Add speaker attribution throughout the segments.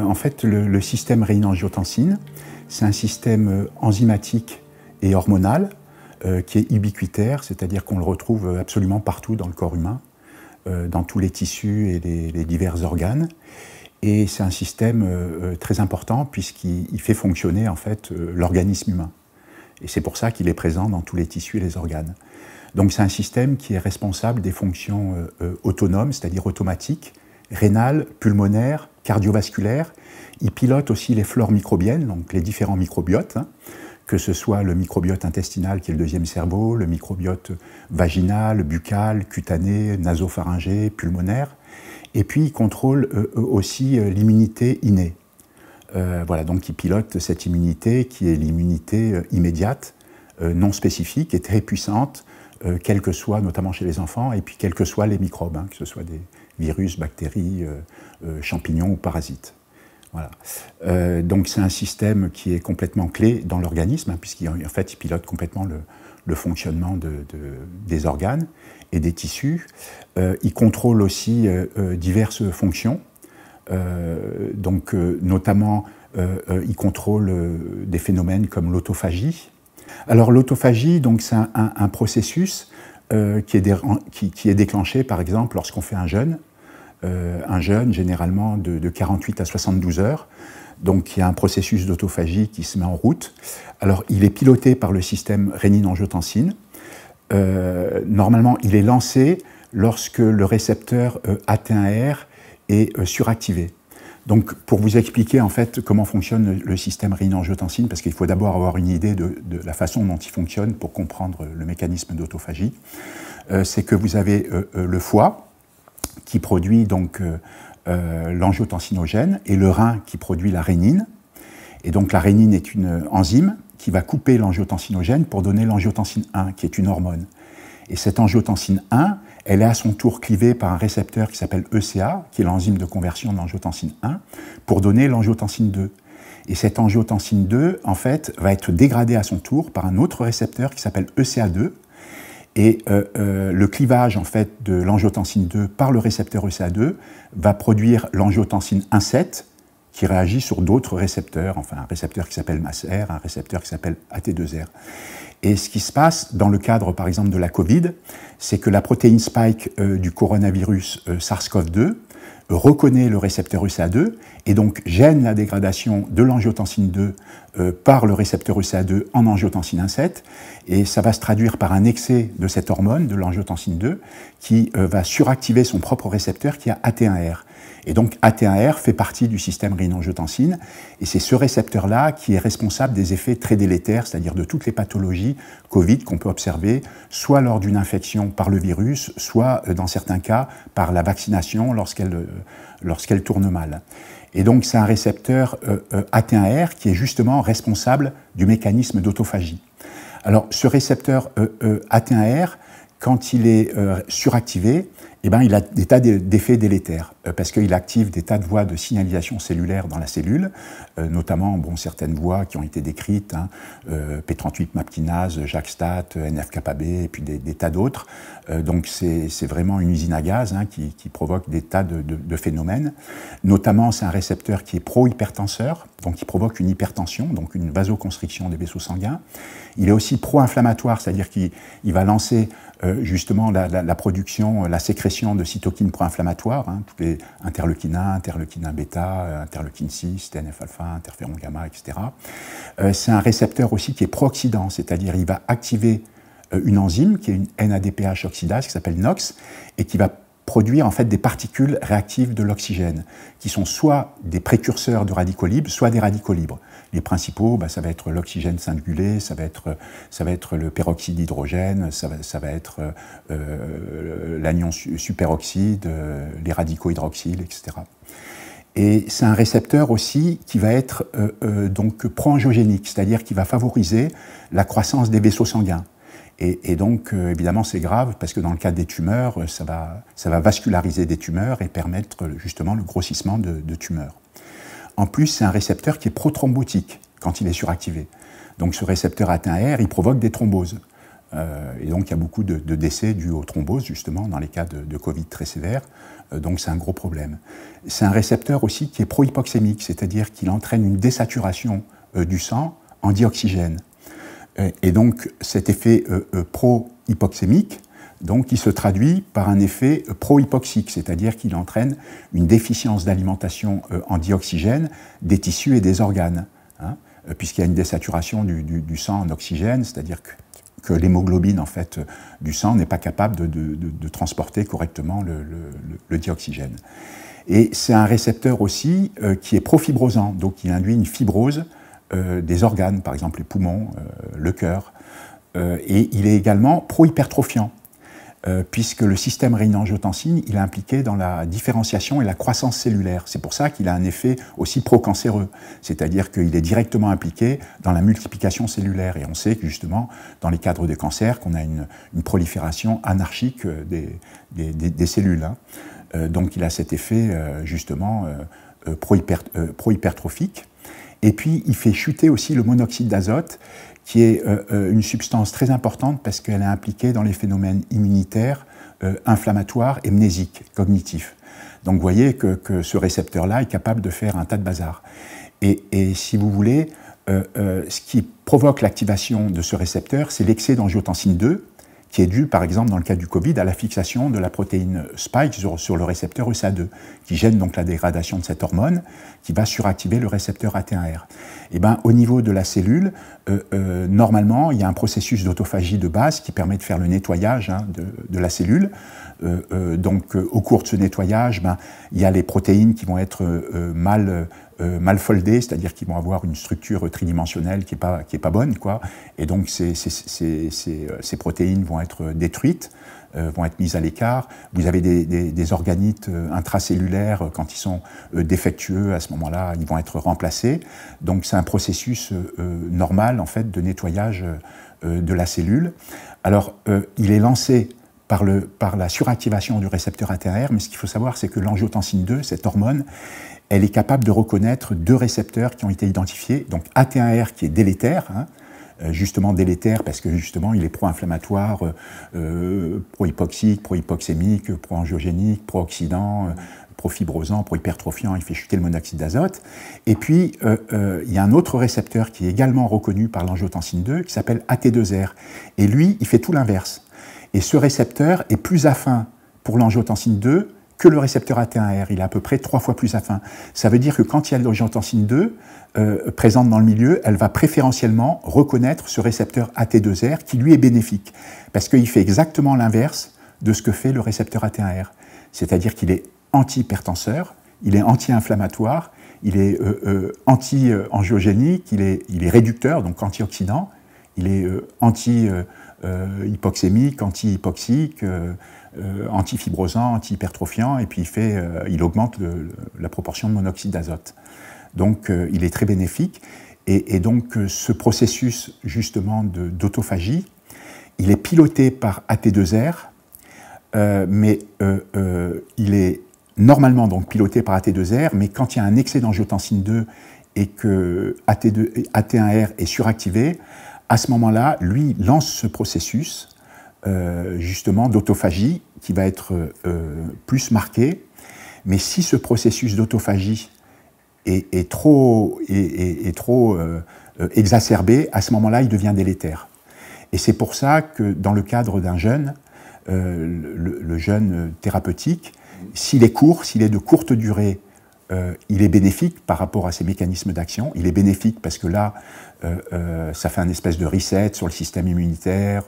Speaker 1: En fait, le système rénine-angiotensine, c'est un système enzymatique et hormonal qui est ubiquitaire, c'est-à-dire qu'on le retrouve absolument partout dans le corps humain, dans tous les tissus et les divers organes. Et c'est un système très important puisqu'il fait fonctionner en fait l'organisme humain. Et c'est pour ça qu'il est présent dans tous les tissus et les organes. Donc c'est un système qui est responsable des fonctions autonomes, c'est-à-dire automatiques, rénales, pulmonaires, cardiovasculaires. Il pilote aussi les flores microbiennes, donc les différents microbiotes, hein, que ce soit le microbiote intestinal qui est le deuxième cerveau, le microbiote vaginal, buccal, cutané, nasopharyngé, pulmonaire. Et puis il contrôle aussi l'immunité innée. Voilà, donc il pilote cette immunité qui est l'immunité immédiate, non spécifique et très puissante, quel que soit, notamment chez les enfants, et puis quels que soient les microbes, hein, que ce soit des virus, bactéries, champignons ou parasites. Voilà. Donc c'est un système qui est complètement clé dans l'organisme, hein, puisqu'en fait il pilote complètement le fonctionnement des organes et des tissus. Il contrôle aussi diverses fonctions, notamment il contrôle des phénomènes comme l'autophagie. Alors l'autophagie, c'est un processus qui est déclenché par exemple lorsqu'on fait un jeûne généralement de 48 à 72 heures. Donc il y a un processus d'autophagie qui se met en route. Alors il est piloté par le système rénine-angiotensine. Normalement il est lancé lorsque le récepteur AT1R est suractivé. Donc pour vous expliquer en fait comment fonctionne le système rénine-angiotensine, parce qu'il faut d'abord avoir une idée de la façon dont il fonctionne pour comprendre le mécanisme d'autophagie, c'est que vous avez le foie qui produit donc l'angiotensinogène et le rein qui produit la rénine. Et donc la rénine est une enzyme qui va couper l'angiotensinogène pour donner l'angiotensine 1, qui est une hormone. Et cette angiotensine 1, elle est à son tour clivée par un récepteur qui s'appelle ECA, qui est l'enzyme de conversion de l'angiotensine 1, pour donner l'angiotensine 2. Et cette angiotensine 2, en fait, va être dégradée à son tour par un autre récepteur qui s'appelle ECA2. Et le clivage, en fait, de l'angiotensine 2 par le récepteur ECA2 va produire l'angiotensine 1,7, qui réagit sur d'autres récepteurs, enfin un récepteur qui s'appelle MASR, un récepteur qui s'appelle AT2R. Et ce qui se passe dans le cadre, par exemple, de la Covid, c'est que la protéine spike du coronavirus SARS-CoV-2 reconnaît le récepteur ECA2 et donc gêne la dégradation de l'angiotensine 2 par le récepteur ECA2 en angiotensine 1,7, et ça va se traduire par un excès de cette hormone, de l'angiotensine 2, qui va suractiver son propre récepteur qui a AT1R. Et donc AT1R fait partie du système rénine-angiotensine, et c'est ce récepteur-là qui est responsable des effets très délétères, c'est-à-dire de toutes les pathologies Covid qu'on peut observer, soit lors d'une infection par le virus, soit dans certains cas par la vaccination lorsqu'elle tourne mal. Et donc c'est un récepteur AT1R qui est justement responsable du mécanisme d'autophagie. Alors ce récepteur AT1R, quand il est suractivé, eh ben, il a des tas d'effets délétères, parce qu'il active des tas de voies de signalisation cellulaire dans la cellule, notamment certaines voies qui ont été décrites, hein, P38 MAP kinase, JAK-STAT, NF-κB, et puis des tas d'autres. Donc c'est vraiment une usine à gaz, hein, qui provoque des tas de phénomènes. Notamment, c'est un récepteur qui est pro-hypertenseur, donc qui provoque une hypertension, donc une vasoconstriction des vaisseaux sanguins. Il est aussi pro-inflammatoire, c'est-à-dire qu'il va lancer justement la production, la sécrétion de cytokines pro-inflammatoires, hein, tous les interleukines 1, interleukine bêta, interleukine 6, TNF-alpha, interféron gamma, etc. C'est un récepteur aussi qui est pro-oxydant, c'est-à-dire il va activer une enzyme qui est une NADPH oxydase qui s'appelle NOX et qui va produire en fait des particules réactives de l'oxygène, qui sont soit des précurseurs de radicaux libres, soit des radicaux libres. Les principaux, ça va être l'oxygène cingulé, ça va être le peroxyde d'hydrogène, ça va être l'anion superoxyde, les radicaux hydroxyles, etc. Et c'est un récepteur aussi qui va être donc pro-angiogénique, c'est-à-dire qui va favoriser la croissance des vaisseaux sanguins. Et donc, évidemment, c'est grave parce que dans le cas des tumeurs, ça va vasculariser des tumeurs et permettre justement le grossissement de tumeurs. En plus, c'est un récepteur qui est prothrombotique quand il est suractivé. Donc ce récepteur AT1R, il provoque des thromboses. Et donc il y a beaucoup de décès dus aux thromboses, justement, dans les cas de Covid très sévères. Donc c'est un gros problème. C'est un récepteur aussi qui est pro-hypoxémique, c'est-à-dire qu'il entraîne une désaturation du sang en dioxygène. Et donc cet effet pro-hypoxémique, donc, il se traduit par un effet pro-hypoxique, c'est-à-dire qu'il entraîne une déficience d'alimentation en dioxygène des tissus et des organes, hein, puisqu'il y a une désaturation du sang en oxygène, c'est-à-dire que l'hémoglobine en fait, du sang n'est pas capable de transporter correctement le dioxygène. Et c'est un récepteur aussi qui est profibrosant, donc il induit une fibrose des organes, par exemple les poumons, le cœur, et il est également pro-hypertrophiant. Puisque le système rénine-angiotensine, il est impliqué dans la différenciation et la croissance cellulaire. C'est pour ça qu'il a un effet aussi pro-cancéreux, c'est-à-dire qu'il est directement impliqué dans la multiplication cellulaire. Et on sait que justement, dans les cadres de cancer, qu'on a une prolifération anarchique des cellules. Hein. Donc il a cet effet justement pro-hypertrophique. Et puis il fait chuter aussi le monoxyde d'azote, qui est une substance très importante parce qu'elle est impliquée dans les phénomènes immunitaires, inflammatoires et mnésiques, cognitifs. Donc vous voyez que ce récepteur-là est capable de faire un tas de bazar. Et si vous voulez, ce qui provoque l'activation de ce récepteur, c'est l'excès d'angiotensine 2, qui est dû, par exemple, dans le cas du Covid, à la fixation de la protéine spike sur le récepteur ESA2, qui gêne donc la dégradation de cette hormone, qui va suractiver le récepteur AT1R. Et ben, au niveau de la cellule, normalement, il y a un processus d'autophagie de base qui permet de faire le nettoyage hein, de la cellule. Donc, au cours de ce nettoyage, ben, il y a les protéines qui vont être mal foldées, c'est-à-dire qu'ils vont avoir une structure tridimensionnelle qui est pas bonne, quoi. Et donc ces protéines vont être détruites, vont être mises à l'écart. Vous avez des organites intracellulaires, quand ils sont défectueux, à ce moment-là, ils vont être remplacés. Donc c'est un processus normal, en fait, de nettoyage de la cellule. Alors, il est lancé par la suractivation du récepteur AT1R, mais ce qu'il faut savoir, c'est que l'angiotensine 2, cette hormone, elle est capable de reconnaître deux récepteurs qui ont été identifiés, donc AT1R qui est délétère, hein, justement délétère parce que justement il est pro-inflammatoire, pro-hypoxique, pro-hypoxémique, pro-angiogénique, pro-oxydant, pro-fibrosant, pro-hypertrophiant, il fait chuter le monoxyde d'azote. Et puis il y a un autre récepteur qui est également reconnu par l'angiotensine 2 qui s'appelle AT2R, et lui il fait tout l'inverse. Et ce récepteur est plus affin pour l'angiotensine 2 que le récepteur AT1R, il est à peu près 3 fois plus affin. Ça veut dire que quand il y a l'angiotensine 2 présente dans le milieu, elle va préférentiellement reconnaître ce récepteur AT2R qui lui est bénéfique, parce qu'il fait exactement l'inverse de ce que fait le récepteur AT1R. C'est-à-dire qu'il est anti-hypertenseur, il est anti-inflammatoire, il est anti-angiogénique, il est réducteur, donc antioxydant, il est anti-hypoxémique, anti-hypoxique, antifibrosant, anti-hypertrophiant, et puis il augmente la proportion de monoxyde d'azote. Donc il est très bénéfique, et donc ce processus justement d'autophagie, il est piloté par AT2R, mais il est normalement donc piloté par AT2R, mais quand il y a un excès d'angiotensine 2 et que AT1R est suractivé, à ce moment-là, lui lance ce processus justement d'autophagie qui va être plus marqué. Mais si ce processus d'autophagie est trop exacerbé, à ce moment-là, il devient délétère. Et c'est pour ça que dans le cadre d'un jeûne, le jeûne thérapeutique, s'il est court, s'il est de courte durée, il est bénéfique par rapport à ses mécanismes d'action. Il est bénéfique parce que là, ça fait un espèce de reset sur le système immunitaire,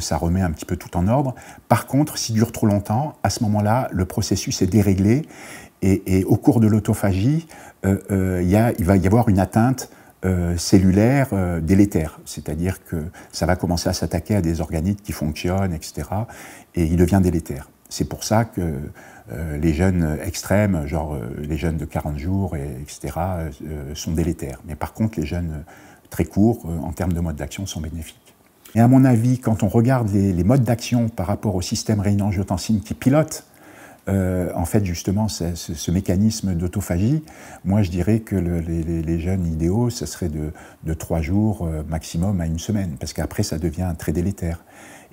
Speaker 1: ça remet un petit peu tout en ordre. Par contre, s'il dure trop longtemps, à ce moment-là, le processus est déréglé et au cours de l'autophagie, il va y avoir une atteinte cellulaire délétère. C'est-à-dire que ça va commencer à s'attaquer à des organites qui fonctionnent, etc. Et il devient délétère. C'est pour ça que les jeûnes extrêmes, genre les jeûnes de 40 jours, etc., sont délétères. Mais par contre, les jeûnes très courts, en termes de mode d'action, sont bénéfiques. Et à mon avis, quand on regarde les modes d'action par rapport au système rénine-angiotensine qui pilote en fait, justement, ce mécanisme d'autophagie, moi, je dirais que les jeunes idéaux, ce serait de 3 jours maximum à 1 semaine, parce qu'après, ça devient très délétère.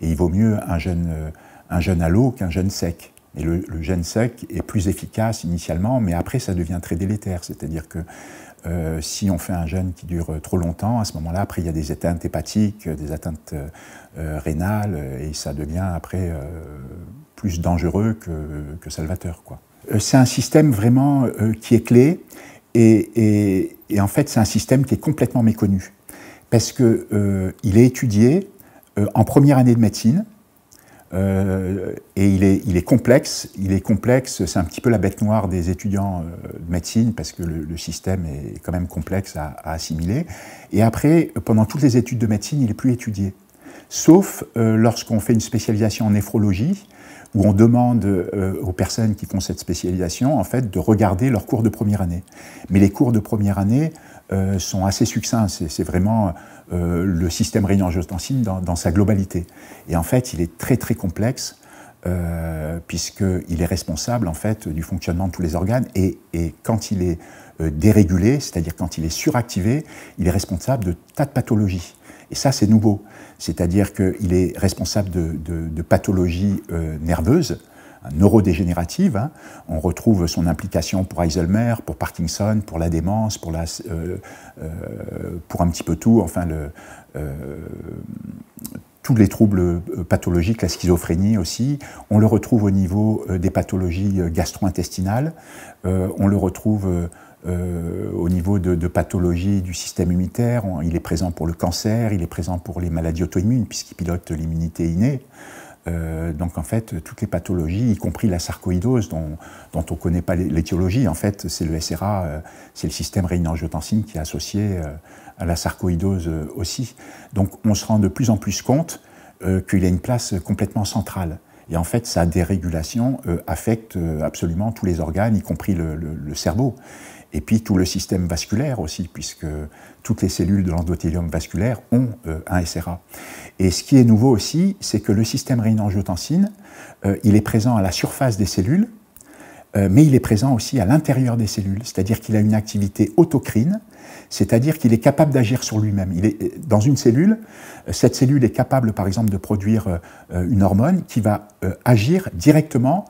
Speaker 1: Et il vaut mieux un jeune à l'eau qu'un jeune sec. Et le jeune sec est plus efficace initialement, mais après, ça devient très délétère. C'est-à-dire que si on fait un jeûne qui dure trop longtemps, à ce moment-là, après, il y a des atteintes hépatiques, des atteintes rénales, et ça devient après plus dangereux que salvateur, quoi. C'est un système vraiment qui est clé, et en fait, c'est un système qui est complètement méconnu, parce qu'il est étudié en première année de médecine, et il est complexe, c'est un petit peu la bête noire des étudiants de médecine, parce que le système est quand même complexe à assimiler, et après, pendant toutes les études de médecine, il n'est plus étudié, sauf lorsqu'on fait une spécialisation en néphrologie, où on demande aux personnes qui font cette spécialisation, en fait, de regarder leurs cours de première année. Mais les cours de première année sont assez succincts, c'est vraiment le système rénine-angiotensine dans sa globalité. Et en fait, il est très très complexe, puisqu'il est responsable en fait du fonctionnement de tous les organes, et quand il est dérégulé, c'est-à-dire quand il est suractivé, il est responsable de tas de pathologies. Et ça, c'est nouveau. C'est-à-dire qu'il est responsable de pathologies nerveuses, neurodégénératives. Hein. On retrouve son implication pour Alzheimer, pour Parkinson, pour la démence, pour un petit peu tout, enfin tous les troubles pathologiques, la schizophrénie aussi. On le retrouve au niveau des pathologies gastro-intestinales. On le retrouve au niveau de pathologie du système immunitaire. Il est présent pour le cancer, il est présent pour les maladies auto-immunes, puisqu'il pilote l'immunité innée. Donc en fait, toutes les pathologies, y compris la sarcoïdose, dont on ne connaît pas l'étiologie, en fait, c'est le SRA, c'est le système rénine-angiotensine qui est associé à la sarcoïdose aussi. Donc on se rend de plus en plus compte qu'il a une place complètement centrale. Et en fait, sa dérégulation affecte absolument tous les organes, y compris le cerveau. Et puis tout le système vasculaire aussi, puisque toutes les cellules de l'endothélium vasculaire ont un SRA. Et ce qui est nouveau aussi, c'est que le système rénine-angiotensine, il est présent à la surface des cellules, mais il est présent aussi à l'intérieur des cellules, c'est-à-dire qu'il a une activité autocrine, c'est-à-dire qu'il est capable d'agir sur lui-même. Dans une cellule, cette cellule est capable, par exemple, de produire une hormone qui va agir directement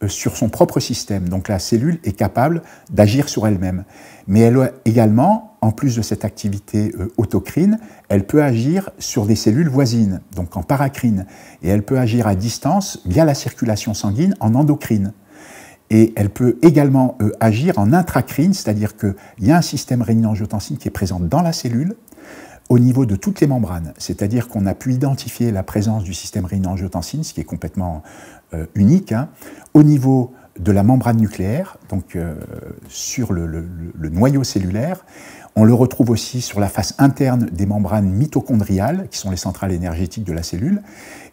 Speaker 1: sur son propre système. Donc la cellule est capable d'agir sur elle-même. Mais elle a également, en plus de cette activité autocrine, elle peut agir sur des cellules voisines, donc en paracrine. Et elle peut agir à distance via la circulation sanguine en endocrine. Et elle peut également agir en intracrine, c'est-à-dire qu'il y a un système rénine-angiotensine qui est présent dans la cellule, au niveau de toutes les membranes. C'est-à-dire qu'on a pu identifier la présence du système rénine-angiotensine, ce qui est complètement unique, hein, au niveau de la membrane nucléaire, donc sur le noyau cellulaire. On le retrouve aussi sur la face interne des membranes mitochondriales, qui sont les centrales énergétiques de la cellule,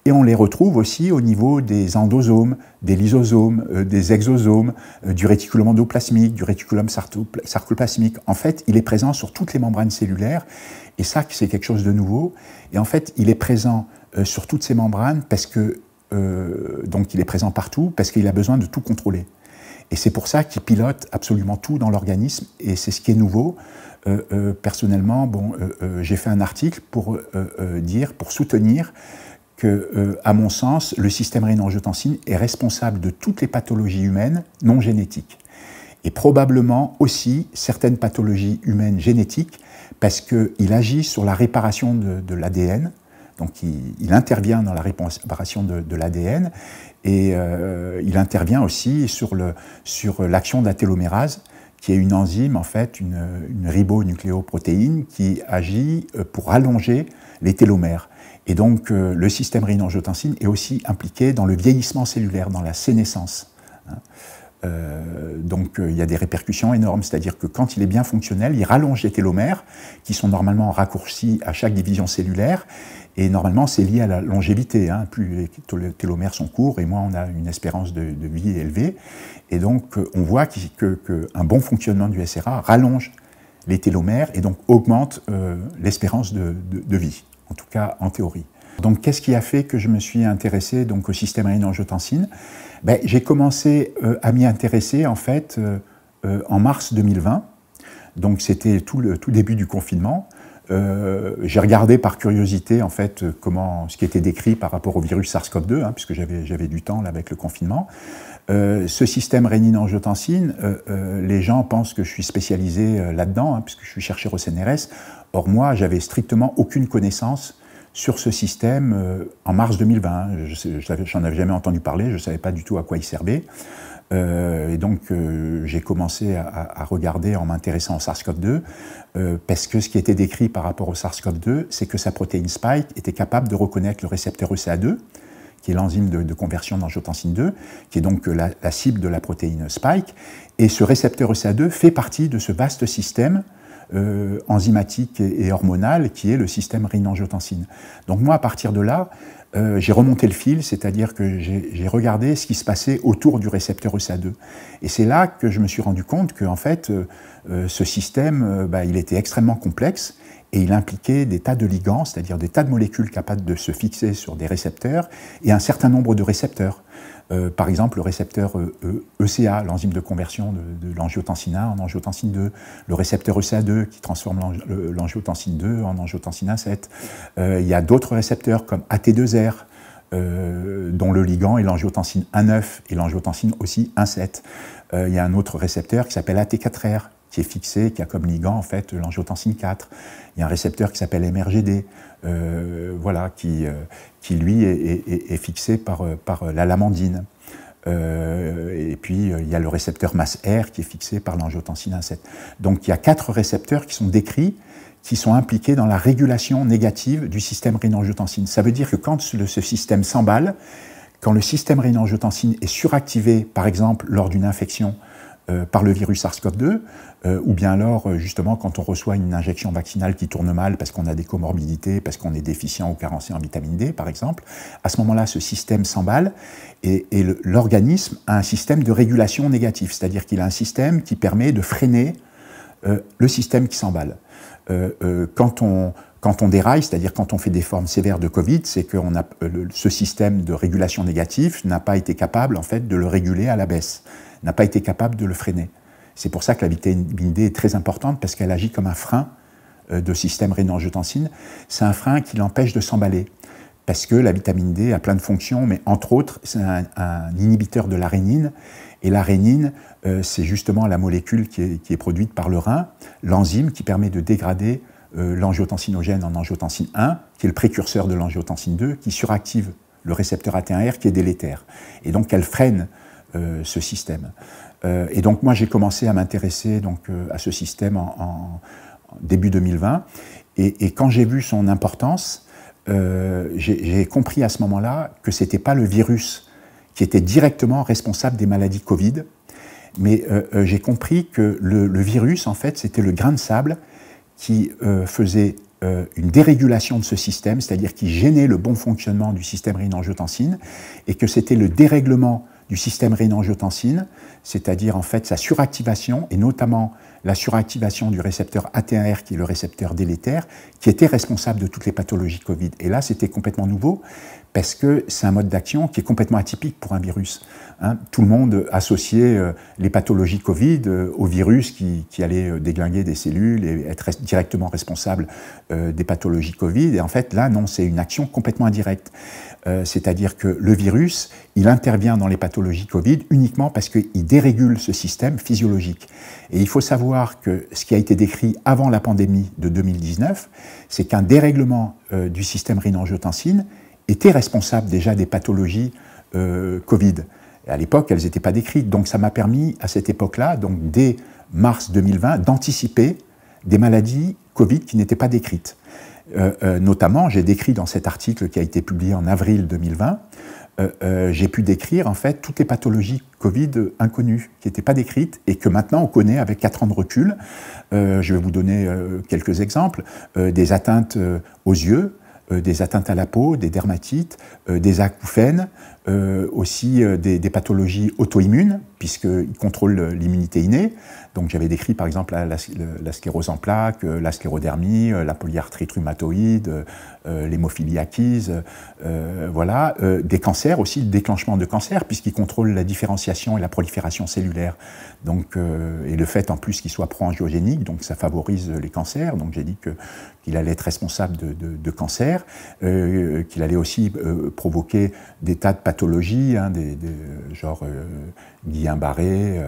Speaker 1: et on les retrouve aussi au niveau des endosomes, des lysosomes, des exosomes, du réticulum endoplasmique, du réticulum sarcoplasmique. En fait, il est présent sur toutes les membranes cellulaires, et ça, c'est quelque chose de nouveau. Et en fait, il est présent sur toutes ces membranes parce que, donc il est présent partout, parce qu'il a besoin de tout contrôler. Et c'est pour ça qu'il pilote absolument tout dans l'organisme, et c'est ce qui est nouveau. Personnellement, j'ai fait un article pour soutenir que, à mon sens, le système rénine-angiotensine est responsable de toutes les pathologies humaines non génétiques. Et probablement aussi certaines pathologies humaines génétiques, parce qu'il agit sur la réparation de l'ADN. Donc il intervient dans la réparation de l'ADN, et il intervient aussi sur l'action de la télomérase, qui est une enzyme, en fait, une ribonucléoprotéine qui agit pour allonger les télomères. Et donc le système rénine-angiotensine est aussi impliqué dans le vieillissement cellulaire, dans la sénescence. Donc il y a des répercussions énormes, c'est-à-dire que quand il est bien fonctionnel, il rallonge les télomères, qui sont normalement raccourcis à chaque division cellulaire, et normalement c'est lié à la longévité, hein. Plus les télomères sont courts, et moins on a une espérance de vie élevée, et donc on voit qu'un bon fonctionnement du SRA rallonge les télomères, et donc augmente l'espérance de vie, en tout cas en théorie. Donc, qu'est-ce qui a fait que je me suis intéressé donc, au système rénine-angiotensine? J'ai commencé à m'y intéresser, en fait, en mars 2020. Donc, c'était tout début du confinement. J'ai regardé par curiosité, en fait, ce qui était décrit par rapport au virus SARS-CoV-2, hein, puisque j'avais du temps là, avec le confinement. Ce système rénine-angiotensine, les gens pensent que je suis spécialisé là-dedans, hein, puisque je suis chercheur au CNRS. Or, moi, j'avais strictement aucune connaissance sur ce système en mars 2020. J'en avais jamais entendu parler, je ne savais pas du tout à quoi il servait. Et donc, j'ai commencé à regarder en m'intéressant au SARS-CoV-2, parce que ce qui était décrit par rapport au SARS-CoV-2, c'est que sa protéine spike était capable de reconnaître le récepteur ECA2, qui est l'enzyme de conversion d'angiotensine 2, qui est donc la cible de la protéine spike. Et ce récepteur ECA2 fait partie de ce vaste système enzymatique et hormonal qui est le système rénine-angiotensine. Donc moi, à partir de là, j'ai remonté le fil, c'est-à-dire que j'ai regardé ce qui se passait autour du récepteur ECA2. Et c'est là que je me suis rendu compte que, en fait, ce système, il était extrêmement complexe et il impliquait des tas de ligands, c'est-à-dire des tas de molécules capables de se fixer sur des récepteurs et un certain nombre de récepteurs. Par exemple, le récepteur ECA, l'enzyme de conversion de l'angiotensine 1 en angiotensine 2, le récepteur ECA2 qui transforme l'angiotensine 2 en angiotensine 1,7. Il y a d'autres récepteurs comme AT2R, dont le ligand est l'angiotensine 1,9 et l'angiotensine aussi 1,7. Il y a un autre récepteur qui s'appelle AT4R, qui est fixé, qui a comme ligand en fait l'angiotensine 4. Il y a un récepteur qui s'appelle MRGD, voilà, qui lui est fixé par la lamandine. Et puis il y a le récepteur MAS-R qui est fixé par l'angiotensine 1,7. Donc il y a 4 récepteurs qui sont décrits, qui sont impliqués dans la régulation négative du système rénine-angiotensine. Ça veut dire que quand ce système s'emballe, quand le système rénine-angiotensine est suractivé, par exemple lors d'une infection par le virus SARS-CoV-2, ou bien alors justement quand on reçoit une injection vaccinale qui tourne mal parce qu'on a des comorbidités, parce qu'on est déficient ou carencé en vitamine D par exemple, à ce moment-là ce système s'emballe et l'organisme a un système de régulation négatif, c'est-à-dire qu'il a un système qui permet de freiner le système qui s'emballe. Quand on déraille, c'est-à-dire quand on fait des formes sévères de Covid, c'est que ce système de régulation négative n'a pas été capable en fait de le réguler à la baisse, n'a pas été capable de le freiner. C'est pour ça que la vitamine D est très importante, parce qu'elle agit comme un frein de système rénine-angiotensine. C'est un frein qui l'empêche de s'emballer, parce que la vitamine D a plein de fonctions, mais entre autres, c'est un inhibiteur de la rénine. Et la rénine, c'est justement la molécule qui est produite par le rein, l'enzyme qui permet de dégrader l'angiotensinogène en angiotensine 1, qui est le précurseur de l'angiotensine 2, qui suractive le récepteur AT1R qui est délétère. Et donc elle freine ce système. Et donc moi j'ai commencé à m'intéresser à ce système en début 2020. Et quand j'ai vu son importance, j'ai compris à ce moment-là que ce n'était pas le virus qui était directement responsable des maladies Covid, mais j'ai compris que le virus, en fait, c'était le grain de sable qui faisait une dérégulation de ce système, c'est-à-dire qui gênait le bon fonctionnement du système rénine-angiotensine, et que c'était le dérèglement du système rénine-angiotensine, c'est-à-dire en fait sa suractivation, et notamment la suractivation du récepteur AT1R, qui est le récepteur délétère, qui était responsable de toutes les pathologies Covid. Et là, c'était complètement nouveau, parce que c'est un mode d'action qui est complètement atypique pour un virus. Hein. Tout le monde associait les pathologies Covid au virus qui allait déglinguer des cellules et être directement responsable des pathologies Covid. Et en fait, là, non, c'est une action complètement indirecte. C'est-à-dire que le virus, il intervient dans les pathologies Covid uniquement parce qu'il dérégule ce système physiologique. Et il faut savoir que ce qui a été décrit avant la pandémie de 2019, c'est qu'un dérèglement du système rénine-angiotensine était responsable déjà des pathologies Covid. Et à l'époque, elles n'étaient pas décrites. Donc ça m'a permis, à cette époque-là, donc dès mars 2020, d'anticiper des maladies Covid qui n'étaient pas décrites. Notamment, j'ai décrit dans cet article qui a été publié en avril 2020, j'ai pu décrire en fait toutes les pathologies Covid inconnues, qui n'étaient pas décrites et que maintenant on connaît avec 4 ans de recul. Je vais vous donner quelques exemples. Des atteintes aux yeux, des atteintes à la peau, des dermatites, des acouphènes, aussi des pathologies auto-immunes, puisqu'il contrôle l'immunité innée. Donc j'avais décrit par exemple la sclérose en plaques, la sclérodermie, la polyarthrite rhumatoïde, l'hémophilie acquise, voilà. Des cancers aussi, le déclenchement de cancers, puisqu'il contrôle la différenciation et la prolifération cellulaire. Donc, et le fait en plus qu'il soit pro-angiogénique, donc ça favorise les cancers. Donc j'ai dit qu'il allait être responsable de cancers, qu'il allait aussi provoquer des tas de pathologies, hein, genre Guillain-Barré,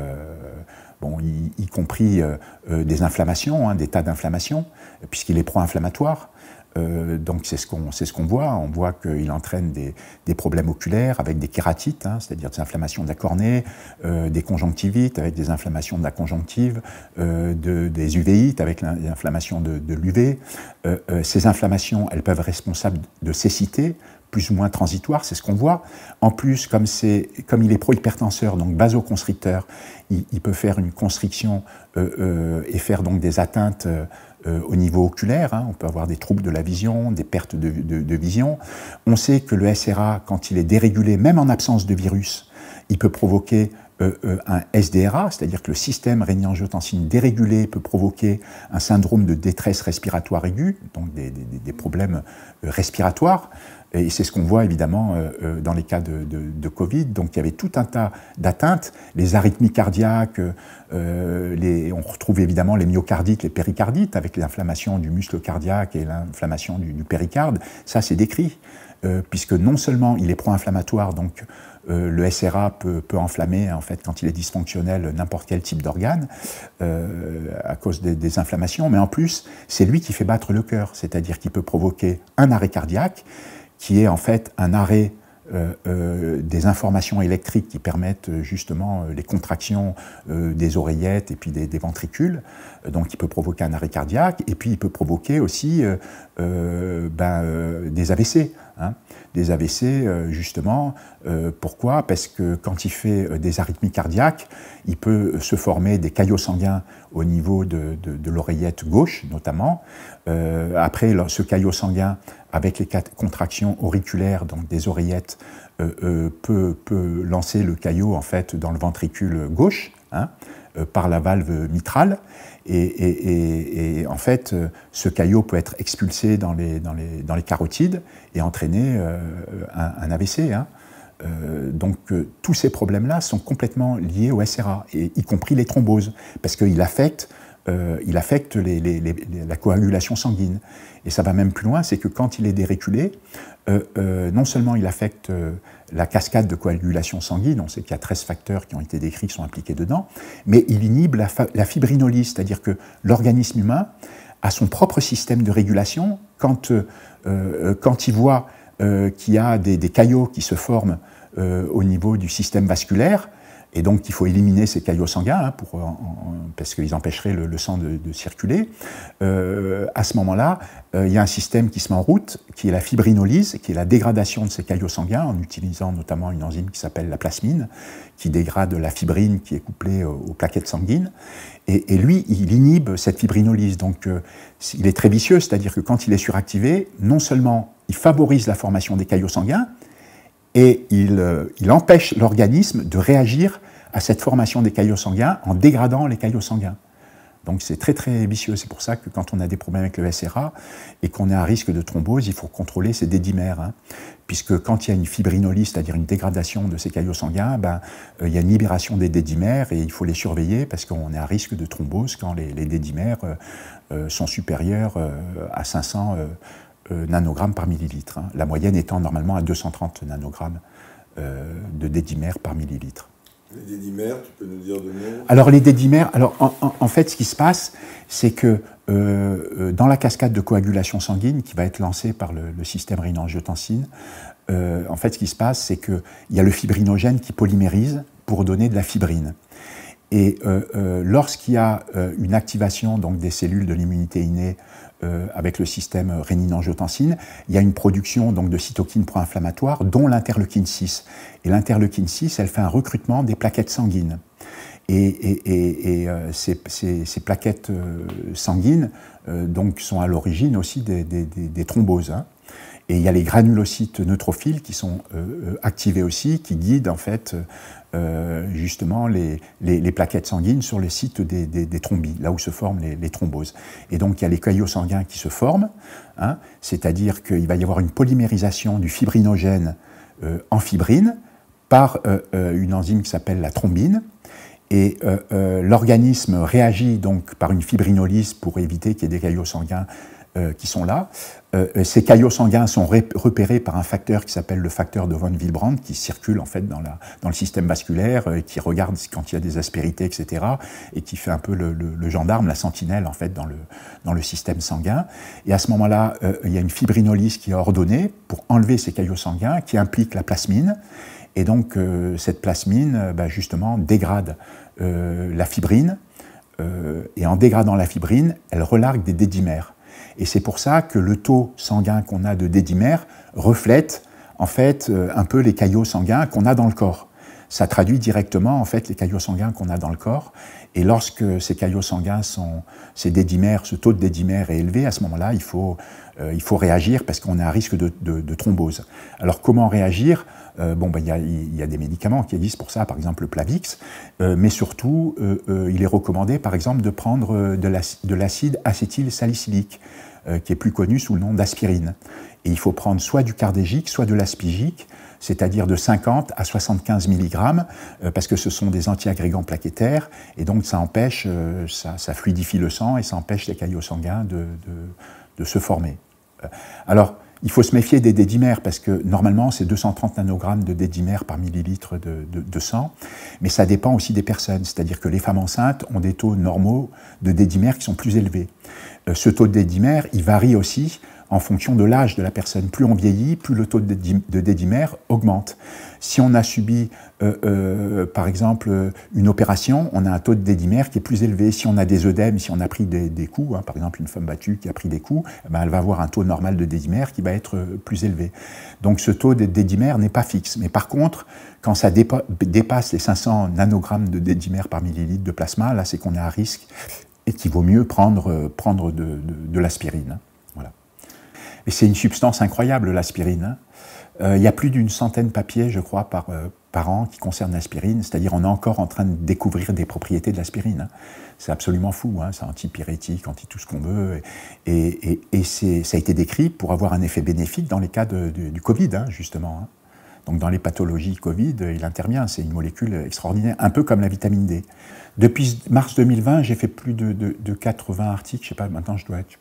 Speaker 1: bon, y compris des inflammations, hein, des tas d'inflammations, puisqu'il est pro-inflammatoire. Donc c'est ce qu'on voit. On voit qu'il entraîne des problèmes oculaires avec des kératites, hein, c'est-à-dire des inflammations de la cornée, des conjonctivites avec des inflammations de la conjonctive, des uvéites avec l'inflammation de l'UV. Ces inflammations, elles peuvent être responsables de cécité, plus ou moins transitoire, c'est ce qu'on voit. En plus, comme il est pro-hypertenseur, donc vasoconstricteur, il peut faire une constriction et faire donc des atteintes au niveau oculaire. Hein. On peut avoir des troubles de la vision, des pertes de vision. On sait que le SRA, quand il est dérégulé, même en absence de virus, il peut provoquer un SDRA, c'est-à-dire que le système rénine-angiotensine dérégulé peut provoquer un syndrome de détresse respiratoire aiguë, donc des problèmes respiratoires. Et c'est ce qu'on voit évidemment dans les cas de Covid. Donc il y avait tout un tas d'atteintes, les arythmies cardiaques, on retrouve évidemment les myocardites, les péricardites, avec l'inflammation du muscle cardiaque et l'inflammation du péricarde. Ça, c'est décrit, puisque non seulement il est pro-inflammatoire, donc le SRA peut enflammer, en fait, quand il est dysfonctionnel, n'importe quel type d'organe à cause des inflammations, mais en plus, c'est lui qui fait battre le cœur, c'est-à-dire qu'il peut provoquer un arrêt cardiaque, qui est en fait un arrêt des informations électriques qui permettent justement les contractions des oreillettes et puis des ventricules. Donc il peut provoquer un arrêt cardiaque et puis il peut provoquer aussi des AVC. Hein. Des AVC justement, pourquoi? Parce que quand il fait des arythmies cardiaques, il peut se former des caillots sanguins au niveau de l'oreillette gauche notamment. Après, ce caillot sanguin, avec les contractions auriculaires, donc des oreillettes, peut lancer le caillot en fait dans le ventricule gauche, hein, par la valve mitrale, et en fait, ce caillot peut être expulsé dans les carotides et entraîner un AVC. Hein. Donc tous ces problèmes-là sont complètement liés au SRA, y compris les thromboses, parce qu'il affecte la coagulation sanguine. Et ça va même plus loin, c'est que quand il est dérégulé, non seulement il affecte la cascade de coagulation sanguine, on sait qu'il y a 13 facteurs qui ont été décrits, qui sont impliqués dedans, mais il inhibe la fibrinolyse, c'est-à-dire que l'organisme humain a son propre système de régulation. Quand il voit qu'il y a des caillots qui se forment au niveau du système vasculaire, et donc il faut éliminer ces caillots sanguins hein, parce qu'ils empêcheraient le sang de circuler. À ce moment-là, il y a un système qui se met en route, qui est la fibrinolyse, qui est la dégradation de ces caillots sanguins en utilisant notamment une enzyme qui s'appelle la plasmine, qui dégrade la fibrine qui est couplée aux plaquettes sanguines. Et lui, il inhibe cette fibrinolyse. Donc il est très vicieux, c'est-à-dire que quand il est suractivé, non seulement il favorise la formation des caillots sanguins, et il empêche l'organisme de réagir à cette formation des caillots sanguins en dégradant les caillots sanguins. Donc c'est très très vicieux. C'est pour ça que quand on a des problèmes avec le SRA et qu'on est à risque de thrombose, il faut contrôler ces dédimères. Hein, puisque quand il y a une fibrinolyse, c'est-à-dire une dégradation de ces caillots sanguins, il y a une libération des dédimères et il faut les surveiller parce qu'on est à risque de thrombose quand les dédimères sont supérieurs à 500 nanogrammes par millilitre, hein, la moyenne étant normalement à 230 nanogrammes de dédimères par millilitre.
Speaker 2: Les dédimères, tu peux nous dire de mots?
Speaker 1: Alors les dédimères, en fait ce qui se passe, c'est que dans la cascade de coagulation sanguine qui va être lancée par le système rénine-angiotensine, en fait ce qui se passe, c'est qu'il y a le fibrinogène qui polymérise pour donner de la fibrine. Et lorsqu'il y a une activation donc, des cellules de l'immunité innée avec le système rénine-angiotensine, il y a une production donc, de cytokines pro-inflammatoires, dont l'interleukine 6. Et l'interleukine 6, elle fait un recrutement des plaquettes sanguines. Et ces plaquettes sanguines donc, sont à l'origine aussi des thromboses. Hein. Et il y a les granulocytes neutrophiles qui sont activés aussi, qui guident en fait justement les plaquettes sanguines sur les sites des thrombis, là où se forment les thromboses. Et donc il y a les caillots sanguins qui se forment, hein, c'est-à-dire qu'il va y avoir une polymérisation du fibrinogène en fibrine par une enzyme qui s'appelle la thrombine. Et l'organisme réagit donc par une fibrinolyse pour éviter qu'il y ait des caillots sanguins qui sont là. Ces caillots sanguins sont repérés par un facteur qui s'appelle le facteur de von Willebrand, qui circule en fait dans le système vasculaire, qui regarde quand il y a des aspérités, etc., et qui fait un peu le gendarme, la sentinelle en fait dans le système sanguin. Et à ce moment-là, il y a une fibrinolyse qui est ordonnée pour enlever ces caillots sanguins, qui implique la plasmine. Et donc cette plasmine, justement, dégrade la fibrine, et en dégradant la fibrine, elle relargue des dédimères. Et c'est pour ça que le taux sanguin qu'on a de dédimères reflète en fait un peu les caillots sanguins qu'on a dans le corps. Ça traduit directement en fait les caillots sanguins qu'on a dans le corps. Et lorsque ces caillots sanguins ces dédimères, ce taux de dédimères est élevé, à ce moment-là, il faut réagir parce qu'on a un risque de thrombose. Alors comment réagir ? Il y a des médicaments qui existent pour ça, par exemple le Plavix, mais surtout, il est recommandé, par exemple, de prendre de l'acide acétylsalicylique, qui est plus connu sous le nom d'aspirine. Et il faut prendre soit du cardégique, soit de l'aspigique, c'est-à-dire de 50 à 75 mg, parce que ce sont des antiagrégants plaquettaires, et donc ça empêche, ça fluidifie le sang, et ça empêche les caillots sanguins de se former. Alors, il faut se méfier des dédimères parce que normalement c'est 230 nanogrammes de dédimères par millilitre de sang, mais ça dépend aussi des personnes, c'est-à-dire que les femmes enceintes ont des taux normaux de dédimères qui sont plus élevés. Ce taux de dédimères, il varie aussi en fonction de l'âge de la personne. Plus on vieillit, plus le taux de dédimères augmente. Si on a subi, par exemple, une opération, on a un taux de dédimères qui est plus élevé. Si on a des œdèmes, si on a pris des coups, hein, par exemple une femme battue qui a pris des coups, elle va avoir un taux normal de dédimères qui va être plus élevé. Donc ce taux de dédimères n'est pas fixe. Mais par contre, quand ça dépasse les 500 nanogrammes de dédimères par millilitre de plasma, là c'est qu'on est à risque et qu'il vaut mieux prendre de l'aspirine. Voilà. Et c'est une substance incroyable, l'aspirine. Il y a plus d'une centaine de papiers, je crois, par an qui concernent l'aspirine, c'est-à-dire on est encore en train de découvrir des propriétés de l'aspirine. C'est absolument fou, hein. C'est antipyrétique, anti tout ce qu'on veut, et ça a été décrit pour avoir un effet bénéfique dans les cas du Covid, hein, justement. Hein. Donc dans les pathologies Covid, il intervient, c'est une molécule extraordinaire, un peu comme la vitamine D. Depuis mars 2020, j'ai fait plus de 80 articles, je ne sais pas, maintenant je dois être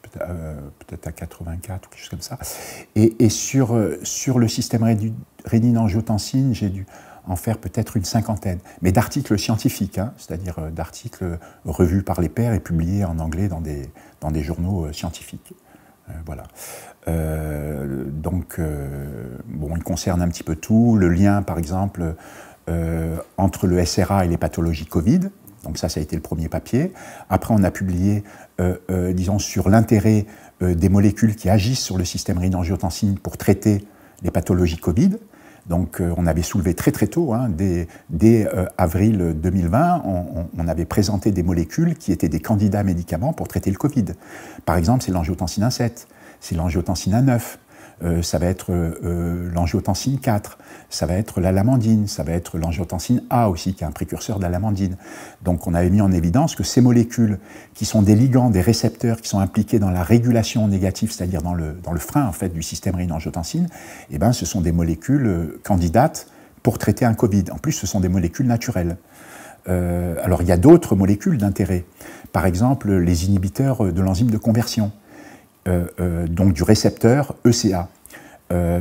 Speaker 1: peut-être à 84 ou quelque chose comme ça. Et sur le système rénine-angiotensine, j'ai dû en faire peut-être une cinquantaine, mais d'articles scientifiques, hein, c'est-à-dire d'articles revus par les pairs et publiés en anglais dans des journaux scientifiques. Voilà. Il concerne un petit peu tout. Le lien, par exemple, entre le SRA et les pathologies Covid. Donc ça a été le premier papier. Après, on a publié, disons, sur l'intérêt des molécules qui agissent sur le système rénine-angiotensine pour traiter les pathologies Covid. Donc on avait soulevé très très tôt, hein, dès avril 2020, on avait présenté des molécules qui étaient des candidats médicaments pour traiter le Covid. Par exemple, c'est l'angiotensine 1,7, c'est l'angiotensine 1,9, ça va être l'angiotensine 4, ça va être la lamandine, ça va être l'angiotensine A aussi, qui est un précurseur de la lamandine. Donc on avait mis en évidence que ces molécules, qui sont des ligands, des récepteurs, qui sont impliqués dans la régulation négative, c'est-à-dire dans le frein en fait, du système rénine-angiotensine, eh ben, ce sont des molécules candidates pour traiter un Covid. En plus, ce sont des molécules naturelles. Alors il y a d'autres molécules d'intérêt. Par exemple, les inhibiteurs de l'enzyme de conversion. Donc du récepteur ECA.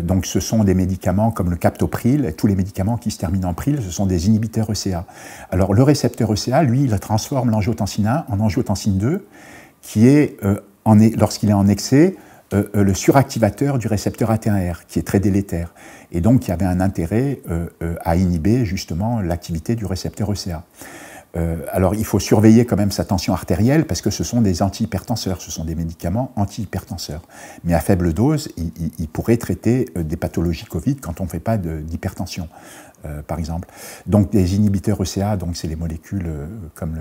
Speaker 1: Donc ce sont des médicaments comme le captopril, tous les médicaments qui se terminent en pril, ce sont des inhibiteurs ECA. Alors le récepteur ECA, lui, il transforme l'angiotensine 1 en angiotensine 2, qui est, lorsqu'il est en excès, le suractivateur du récepteur AT1R, qui est très délétère. Et donc il y avait un intérêt à inhiber justement l'activité du récepteur ECA. Alors il faut surveiller quand même sa tension artérielle parce que ce sont des antihypertenseurs, ce sont des médicaments antihypertenseurs. Mais à faible dose, ils pourraient traiter des pathologies Covid quand on ne fait pas d'hypertension, par exemple. Donc les inhibiteurs ECA, donc c'est les molécules comme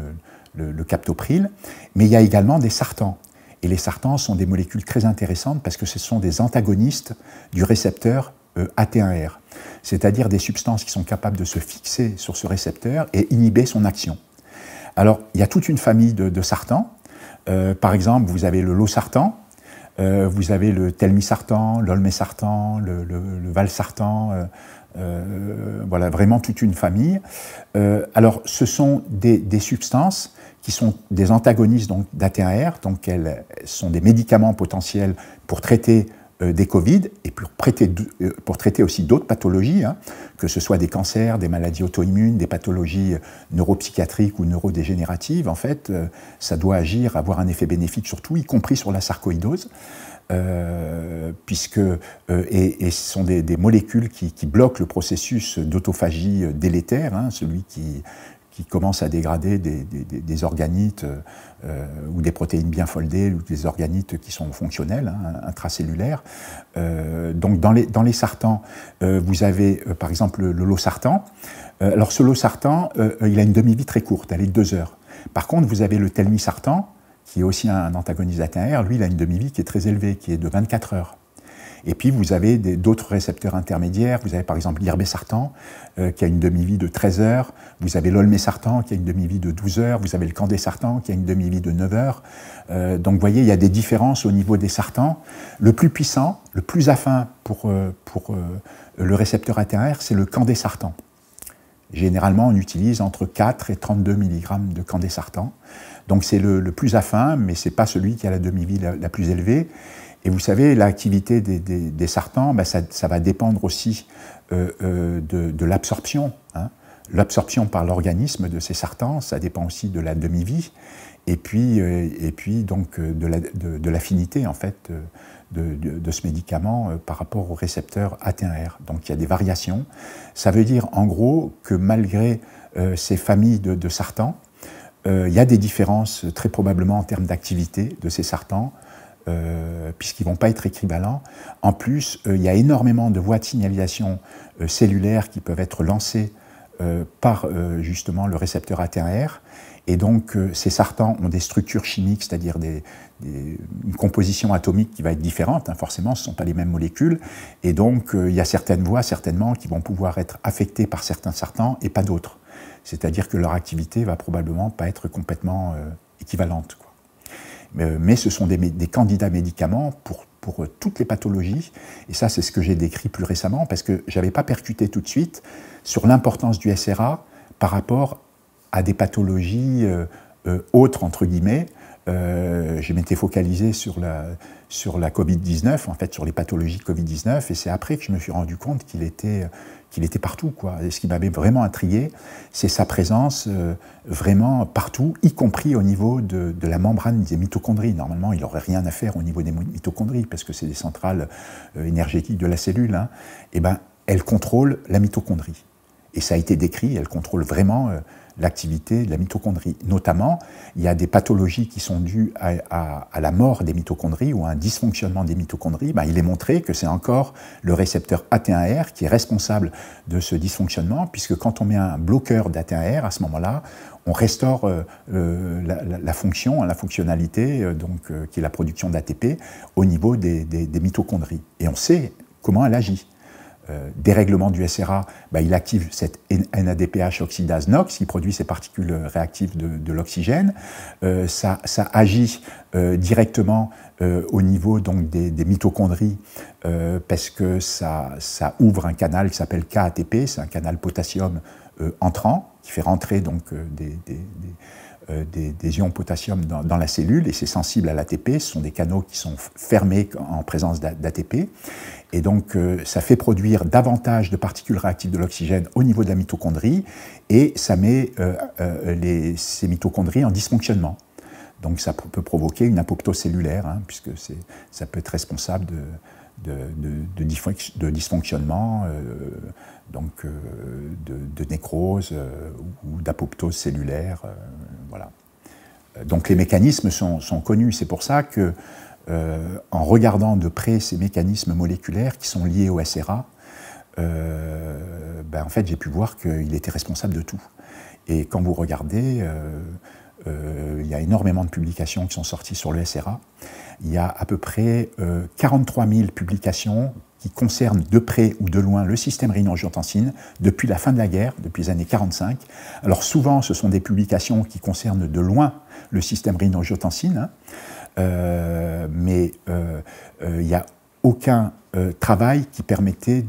Speaker 1: le captopril, mais il y a également des sartans. Et les sartans sont des molécules très intéressantes parce que ce sont des antagonistes du récepteur AT1R, c'est-à-dire des substances qui sont capables de se fixer sur ce récepteur et inhiber son action. Alors, il y a toute une famille de sartans. Par exemple, vous avez le losartan, vous avez le telmisartan, l'olmesartan, le valsartan, voilà, vraiment toute une famille. Alors, ce sont des substances qui sont des antagonistes d'AT1R, donc elles sont des médicaments potentiels pour traiter des Covid et pour traiter aussi d'autres pathologies, hein, que ce soit des cancers, des maladies auto-immunes, des pathologies neuropsychiatriques ou neurodégénératives. En fait, ça doit agir, avoir un effet bénéfique sur tout, y compris sur la sarcoïdose, puisque ce sont des molécules qui bloquent le processus d'autophagie délétère, hein, celui qui commence à dégrader des organites ou des protéines bien foldées ou des organites qui sont fonctionnels, hein, intracellulaires. Donc dans les sartans, vous avez par exemple le losartan. Alors ce losartan, il a une demi-vie très courte, elle est de 2 heures. Par contre, vous avez le telmisartan, qui est aussi un antagoniste d'AT1R, lui il a une demi-vie qui est très élevée, qui est de 24 heures. Et puis vous avez d'autres récepteurs intermédiaires, vous avez par exemple l'irbesartan qui a une demi-vie de 13 heures, vous avez l'olmesartan qui a une demi-vie de 12 heures, vous avez le candesartan qui a une demi-vie de 9 heures. Donc vous voyez, il y a des différences au niveau des sartans. Le plus puissant, le plus affin pour le récepteur AT1R, c'est le candesartan. Généralement, on utilise entre 4 et 32 mg de candesartan. Donc c'est le plus affin, mais ce n'est pas celui qui a la demi-vie la plus élevée. Et vous savez, l'activité des sartans, ben ça va dépendre aussi de l'absorption. Hein. L'absorption par l'organisme de ces sartans, ça dépend aussi de la demi-vie, et puis donc de l'affinité en fait de ce médicament par rapport au récepteur AT1R. Donc il y a des variations. Ça veut dire en gros que malgré ces familles de sartans, il y a des différences très probablement en termes d'activité de ces sartans, puisqu'ils ne vont pas être équivalents. En plus, il y a énormément de voies de signalisation cellulaires qui peuvent être lancées par justement le récepteur AT1R. Et donc, ces sartans ont des structures chimiques, c'est-à-dire une composition atomique qui va être différente, hein, forcément, ce ne sont pas les mêmes molécules. Et donc, il y a certaines voies, certainement, qui vont pouvoir être affectées par certains sartans et pas d'autres. C'est-à-dire que leur activité va probablement pas être complètement équivalente, quoi. Mais ce sont des candidats médicaments pour toutes les pathologies. Et ça, c'est ce que j'ai décrit plus récemment, parce que je n'avais pas percuté tout de suite sur l'importance du SRA par rapport à des pathologies autres, entre guillemets. Je m'étais focalisé sur la Covid-19, en fait, sur les pathologies Covid-19, et c'est après que je me suis rendu compte qu'il était partout, quoi. Et ce qui m'avait vraiment intrigué, c'est sa présence vraiment partout, y compris au niveau de la membrane des mitochondries. Normalement, il n'aurait rien à faire au niveau des mitochondries, parce que c'est des centrales énergétiques de la cellule, hein. Et ben, elle contrôle la mitochondrie. Et ça a été décrit, elle contrôle vraiment l'activité de la mitochondrie. Notamment, il y a des pathologies qui sont dues à la mort des mitochondries ou à un dysfonctionnement des mitochondries. Ben, il est montré que c'est encore le récepteur AT1R qui est responsable de ce dysfonctionnement, puisque quand on met un bloqueur d'AT1R, à ce moment-là, on restaure la fonction, la fonctionnalité, qui est la production d'ATP, au niveau des mitochondries. Et on sait comment elle agit. Dérèglement du SRA, il active cette NADPH oxydase NOx qui produit ces particules réactives de l'oxygène. Ça agit directement au niveau donc, des mitochondries parce que ça ouvre un canal qui s'appelle KATP, c'est un canal potassium entrant qui fait rentrer donc, des ions potassium dans la cellule, et c'est sensible à l'ATP. Ce sont des canaux qui sont fermés en présence d'ATP. Et donc, ça fait produire davantage de particules réactives de l'oxygène au niveau de la mitochondrie, et ça met ces mitochondries en dysfonctionnement. Donc, ça peut provoquer une apoptose cellulaire, hein, puisque ça peut être responsable de dysfonctionnement, de nécrose ou d'apoptose cellulaire. Voilà. Donc, les mécanismes sont connus. C'est pour ça que en regardant de près ces mécanismes moléculaires qui sont liés au SRA, en fait, j'ai pu voir qu'il était responsable de tout. Et quand vous regardez, Il y a énormément de publications qui sont sorties sur le SRA. Il y a à peu près 43 000 publications qui concernent de près ou de loin le système rénine-angiotensine depuis la fin de la guerre, depuis les années 45. Alors souvent, ce sont des publications qui concernent de loin le système rénine-angiotensine, mais il n'y a aucun travail qui permettait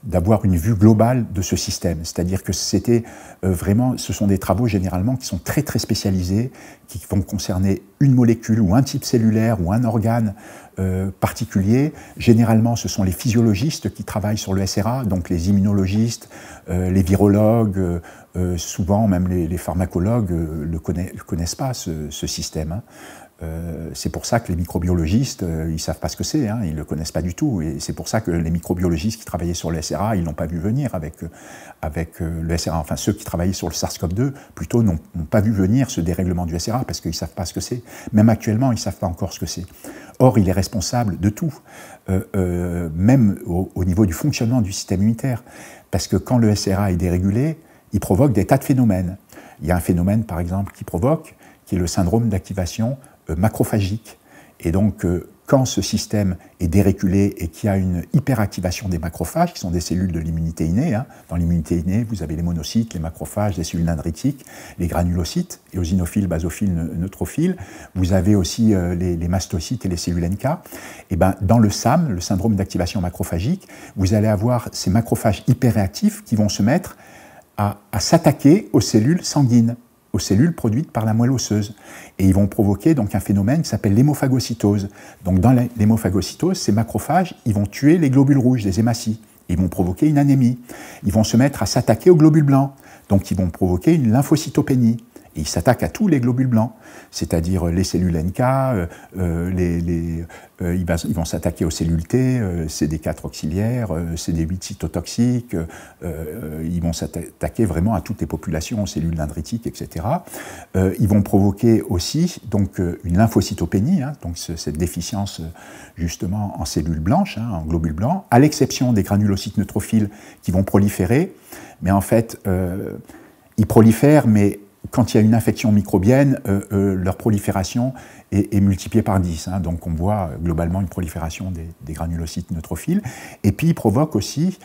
Speaker 1: d'avoir une vue globale de ce système. C'est-à-dire que c'était vraiment, ce sont des travaux généralement qui sont très très spécialisés, qui vont concerner une molécule ou un type cellulaire ou un organe particulier. Généralement, ce sont les physiologistes qui travaillent sur le SRA, donc les immunologistes, les virologues, souvent même les pharmacologues ne connaissent pas ce système, hein. C'est pour ça que les microbiologistes, ils ne savent pas ce que c'est, hein, ils ne le connaissent pas du tout. Et c'est pour ça que les microbiologistes qui travaillaient sur le SRA, ils ne l'ont pas vu venir avec le SRA. Enfin, ceux qui travaillaient sur le SARS-CoV-2, plutôt, n'ont pas vu venir ce dérèglement du SRA parce qu'ils ne savent pas ce que c'est. Même actuellement, ils ne savent pas encore ce que c'est. Or, il est responsable de tout, même au niveau du fonctionnement du système immunitaire. Parce que quand le SRA est dérégulé, il provoque des tas de phénomènes. Il y a un phénomène, par exemple, qui est le syndrome d'activation macrophagique. Et donc, quand ce système est dérégulé et qu'il y a une hyperactivation des macrophages, qui sont des cellules de l'immunité innée, hein, dans l'immunité innée, vous avez les monocytes, les macrophages, les cellules dendritiques, les granulocytes, éosinophiles, basophiles, neutrophiles, vous avez aussi les mastocytes et les cellules NK. Et ben, dans le SAM, le syndrome d'activation macrophagique, vous allez avoir ces macrophages hyperréactifs qui vont se mettre à s'attaquer aux cellules sanguines, aux cellules produites par la moelle osseuse. Et ils vont provoquer donc un phénomène qui s'appelle l'hémophagocytose. Donc dans l'hémophagocytose, ces macrophages, ils vont tuer les globules rouges, les hématies. Ils vont provoquer une anémie. Ils vont se mettre à s'attaquer aux globules blancs. Donc ils vont provoquer une lymphocytopénie. Et ils s'attaquent à tous les globules blancs, c'est-à-dire les cellules NK, ils vont s'attaquer aux cellules T, CD4 auxiliaires, CD8 cytotoxiques, ils vont s'attaquer vraiment à toutes les populations, aux cellules dendritiques, etc. Ils vont provoquer aussi donc, une lymphocytopénie, hein, donc cette déficience justement en cellules blanches, hein, en globules blancs, à l'exception des granulocytes neutrophiles qui vont proliférer, mais en fait, ils prolifèrent, mais quand il y a une infection microbienne, leur prolifération est multipliée par 10. Hein, donc on voit globalement une prolifération des granulocytes neutrophiles. Et puis il provoque aussi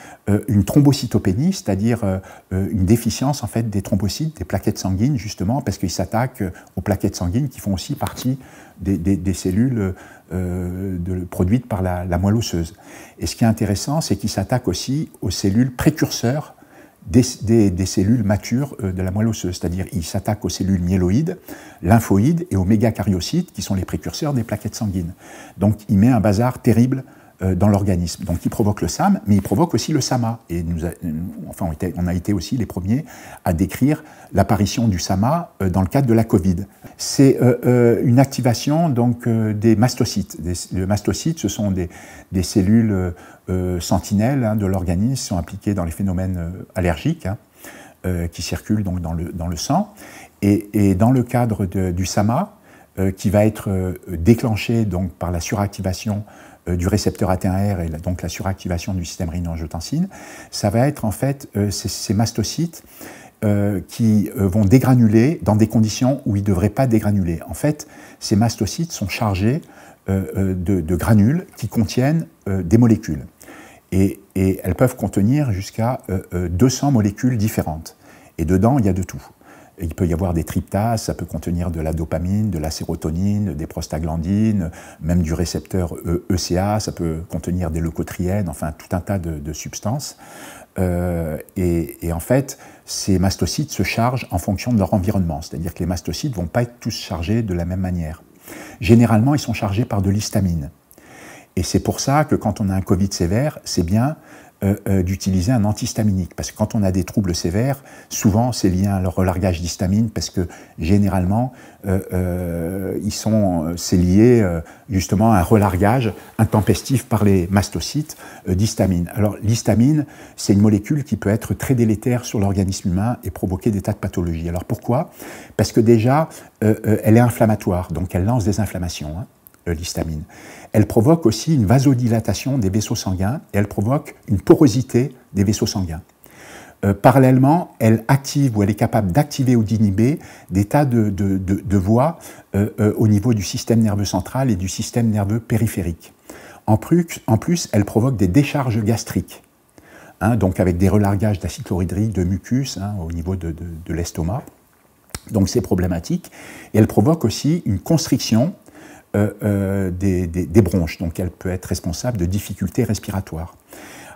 Speaker 1: une thrombocytopénie, c'est-à-dire une déficience en fait, des thrombocytes, des plaquettes sanguines, justement, parce qu'ils s'attaquent aux plaquettes sanguines qui font aussi partie des cellules produites par la moelle osseuse. Et ce qui est intéressant, c'est qu'ils s'attaquent aussi aux cellules précurseurs des cellules matures de la moelle osseuse, c'est-à-dire ils s'attaquent aux cellules myéloïdes, lymphoïdes et aux mégacaryocytes qui sont les précurseurs des plaquettes sanguines. Donc il met un bazar terrible dans l'organisme. Donc il provoque le SAM, mais il provoque aussi le SAMA. Et on a été aussi les premiers à décrire l'apparition du SAMA dans le cadre de la Covid. C'est une activation donc, des mastocytes. Les mastocytes, ce sont des cellules sentinelles hein, de l'organisme, qui sont impliquées dans les phénomènes allergiques hein, qui circulent donc, dans le sang. Et dans le cadre du SAMA, qui va être déclenché donc, par la suractivation du récepteur AT1R et donc la suractivation du système rénine-angiotensine, ça va être en fait ces mastocytes qui vont dégranuler dans des conditions où ils ne devraient pas dégranuler. En fait, ces mastocytes sont chargés de granules qui contiennent des molécules. Et elles peuvent contenir jusqu'à 200 molécules différentes. Et dedans, il y a de tout. Il peut y avoir des tryptases, ça peut contenir de la dopamine, de la sérotonine, des prostaglandines, même du récepteur ECA, ça peut contenir des leucotriènes, enfin tout un tas de substances. Et en fait, ces mastocytes se chargent en fonction de leur environnement, c'est-à-dire que les mastocytes ne vont pas être tous chargés de la même manière. Généralement, ils sont chargés par de l'histamine. Et c'est pour ça que quand on a un Covid sévère, c'est bien d'utiliser un antihistaminique. Parce que quand on a des troubles sévères, souvent c'est lié à leur relargage d'histamine, parce que généralement, c'est lié justement à un relargage intempestif par les mastocytes d'histamine. Alors l'histamine, c'est une molécule qui peut être très délétère sur l'organisme humain et provoquer des tas de pathologies. Alors pourquoi? Parce que déjà, elle est inflammatoire, donc elle lance des inflammations. Hein. L'histamine. Elle provoque aussi une vasodilatation des vaisseaux sanguins et elle provoque une porosité des vaisseaux sanguins. parallèlement, elle active ou elle est capable d'activer ou d'inhiber des tas de voies au niveau du système nerveux central et du système nerveux périphérique. En plus, elle provoque des décharges gastriques, hein, donc avec des relargages d'acide chlorhydrique, de mucus, hein, au niveau de l'estomac. Donc c'est problématique. Et elle provoque aussi une constriction des bronches, donc elle peut être responsable de difficultés respiratoires.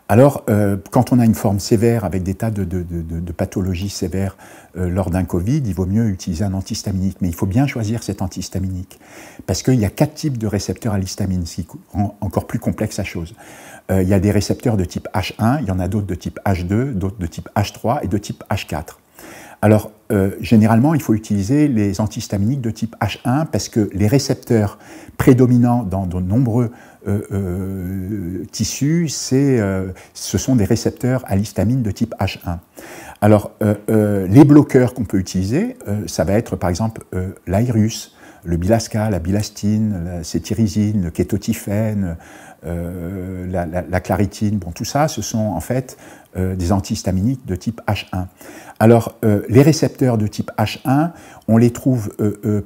Speaker 1: Alors, quand on a une forme sévère avec des tas de pathologies sévères lors d'un Covid, il vaut mieux utiliser un antihistaminique. Mais il faut bien choisir cet antihistaminique, parce qu'il y a 4 types de récepteurs à l'histamine, ce qui rend encore plus complexe la chose. Il y a des récepteurs de type H1, il y en a d'autres de type H2, d'autres de type H3 et de type H4. Alors, généralement, il faut utiliser les antihistaminiques de type H1 parce que les récepteurs prédominants dans de nombreux tissus, ce sont des récepteurs à l'histamine de type H1. Alors, les bloqueurs qu'on peut utiliser, ça va être par exemple l'Airus, le Bilasca, la bilastine, la cétirizine, le kétotifène, la claritine, bon, tout ça, ce sont en fait des antihistaminiques de type H1. Alors, les récepteurs de type H1, on les trouve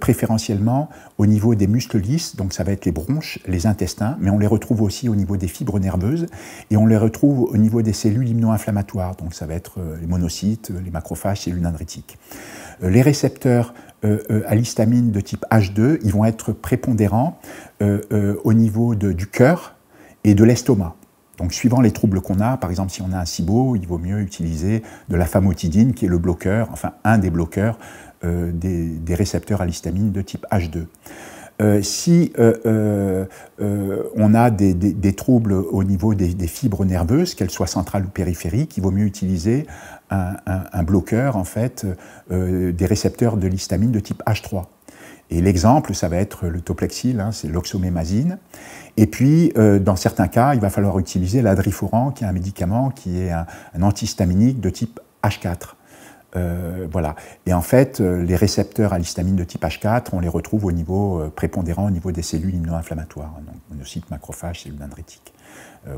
Speaker 1: préférentiellement au niveau des muscles lisses, donc ça va être les bronches, les intestins, mais on les retrouve aussi au niveau des fibres nerveuses, et on les retrouve au niveau des cellules immuno-inflammatoires, donc ça va être les monocytes, les macrophages, cellules dendritiques. Les récepteurs à l'histamine de type H2, ils vont être prépondérants au niveau du cœur et de l'estomac. Donc, suivant les troubles qu'on a, par exemple, si on a un SIBO, il vaut mieux utiliser de la famotidine, qui est le bloqueur, enfin un des bloqueurs des récepteurs à l'histamine de type H2. Si on a des troubles au niveau des fibres nerveuses, qu'elles soient centrales ou périphériques, il vaut mieux utiliser un bloqueur, en fait, des récepteurs de l'histamine de type H3. Et l'exemple, ça va être le Toplexil, hein, c'est l'oxomémazine. Et puis, dans certains cas, il va falloir utiliser l'adriforan, qui est un médicament qui est un antihistaminique de type H4. Voilà. Et en fait, les récepteurs à l'histamine de type H4, on les retrouve au niveau prépondérant, au niveau des cellules immuno-inflammatoires, donc monocytes, macrophages, cellules dendritiques.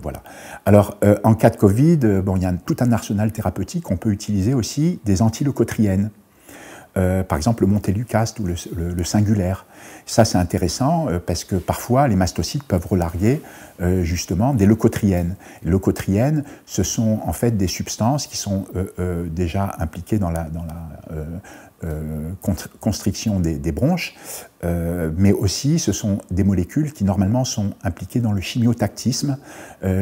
Speaker 1: Voilà. Alors, en cas de Covid, bon, il y a tout un arsenal thérapeutique. On peut utiliser aussi des antileucotriènes. Par exemple, le montelukast ou le singulaire. Ça, c'est intéressant parce que parfois, les mastocytes peuvent relarguer justement des leucotriènes. Les leucotriènes, ce sont en fait des substances qui sont déjà impliquées dans la constriction des bronches, mais aussi ce sont des molécules qui normalement sont impliquées dans le chimiotactisme,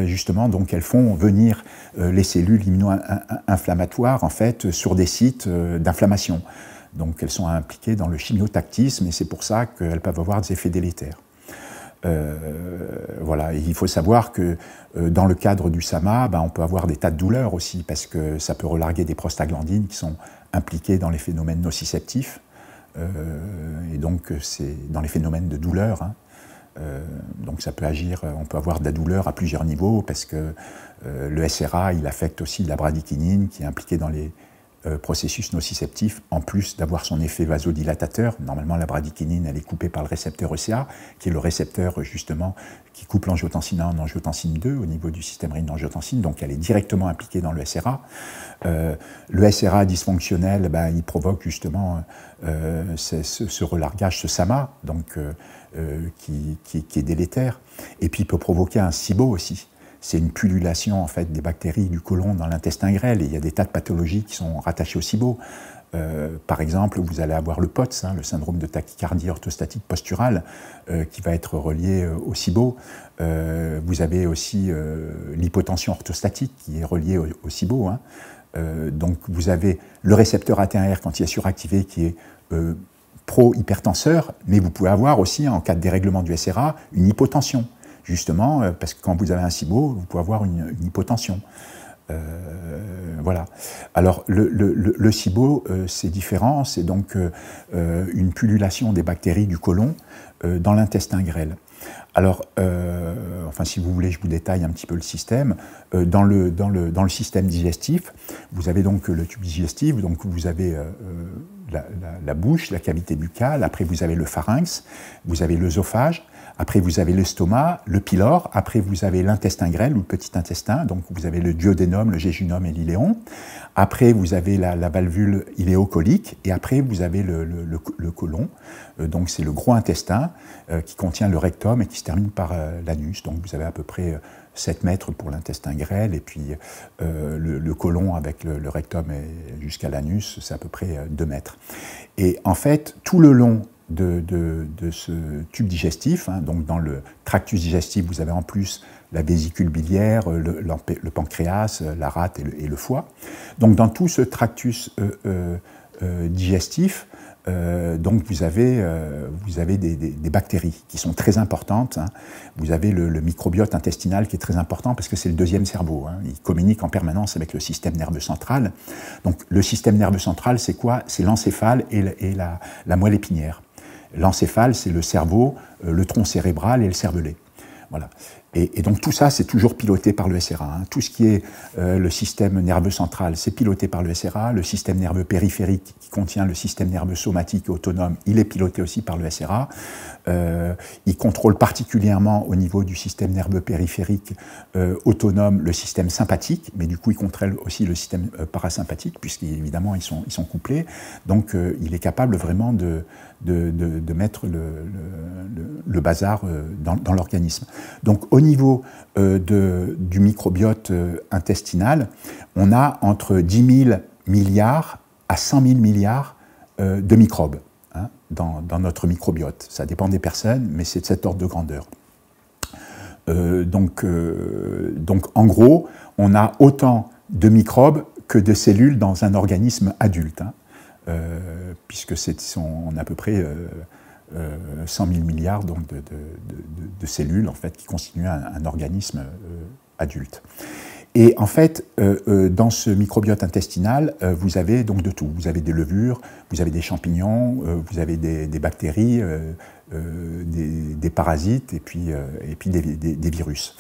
Speaker 1: justement, donc elles font venir les cellules immuno-inflammatoires en fait sur des sites d'inflammation. Donc elles sont impliquées dans le chimiotactisme et c'est pour ça qu'elles peuvent avoir des effets délétères. Voilà. Et il faut savoir que dans le cadre du SMA, on peut avoir des tas de douleurs aussi parce que ça peut relarguer des prostaglandines qui sont impliquées dans les phénomènes nociceptifs et donc c'est dans les phénomènes de douleur. Hein. Donc ça peut agir, on peut avoir de la douleur à plusieurs niveaux parce que le SRA, il affecte aussi la bradykinine qui est impliquée dans les processus nociceptif, en plus d'avoir son effet vasodilatateur. Normalement, la bradykinine, elle est coupée par le récepteur ECA, qui est le récepteur, justement, qui coupe l'angiotensine 1 en angiotensine 2 au niveau du système rénine-angiotensine, donc elle est directement impliquée dans le SRA. Le SRA dysfonctionnel, il provoque justement ce relargage, ce SAMA, donc, qui est délétère, et puis il peut provoquer un SIBO aussi. C'est une pullulation en fait, des bactéries du côlon dans l'intestin grêle, et il y a des tas de pathologies qui sont rattachées au SIBO. Par exemple, vous allez avoir le POTS, le syndrome de tachycardie orthostatique posturale, qui va être relié au SIBO. Vous avez aussi l'hypotension orthostatique qui est reliée au SIBO. Hein. Donc vous avez le récepteur AT1R quand il est suractivé qui est pro-hypertenseur, mais vous pouvez avoir aussi, en cas de dérèglement du SRA, une hypotension. Justement, parce que quand vous avez un SIBO, vous pouvez avoir une hypotension. Voilà. Alors, le SIBO, c'est différent, c'est donc une pullulation des bactéries du côlon dans l'intestin grêle. Alors, enfin, si vous voulez, je vous détaille un petit peu le système. Dans le système digestif, vous avez donc le tube digestif, donc vous avez la bouche, la cavité buccale, après vous avez le pharynx, vous avez l'œsophage. Après, vous avez l'estomac, le pylore. Après, vous avez l'intestin grêle ou le petit intestin. Donc, vous avez le duodénum, le jéjunum et l'iléon. Après, vous avez la valvule iléocolique. Et après, vous avez le côlon. Donc, c'est le gros intestin qui contient le rectum et qui se termine par l'anus. Donc, vous avez à peu près 7 mètres pour l'intestin grêle. Et puis, le côlon avec le rectum jusqu'à l'anus, c'est à peu près 2 mètres. Et en fait, tout le long de ce tube digestif, hein, donc dans le tractus digestif, vous avez en plus la vésicule biliaire, le pancréas, la rate et le foie. Donc dans tout ce tractus digestif, donc vous avez des bactéries qui sont très importantes. Hein. Vous avez le microbiote intestinal qui est très important parce que c'est le deuxième cerveau. Hein. Il communique en permanence avec le système nerveux central. Donc le système nerveux central, c'est quoi? C'est l'encéphale et la moelle épinière. L'encéphale, c'est le cerveau, le tronc cérébral et le cervelet. Voilà. Et donc tout ça, c'est toujours piloté par le SRA. Hein. Tout ce qui est le système nerveux central, c'est piloté par le SRA. Le système nerveux périphérique, qui contient le système nerveux somatique et autonome, il est piloté aussi par le SRA. Il contrôle particulièrement au niveau du système nerveux périphérique autonome le système sympathique, mais du coup, il contrôle aussi le système parasympathique, puisqu'évidemment, ils sont couplés. Donc, il est capable vraiment de mettre le bazar dans l'organisme. Donc, au niveau du microbiote intestinal, on a entre 10 000 milliards à 100 000 milliards de microbes hein, dans notre microbiote. Ça dépend des personnes, mais c'est de cet ordre de grandeur. Donc, en gros, on a autant de microbes que de cellules dans un organisme adulte, hein, puisque on a à peu près 100 000 milliards donc, de cellules en fait, qui constituent un organisme adulte. Et en fait, dans ce microbiote intestinal, vous avez donc de tout. Vous avez des levures, vous avez des champignons, vous avez des bactéries, des parasites et puis des virus.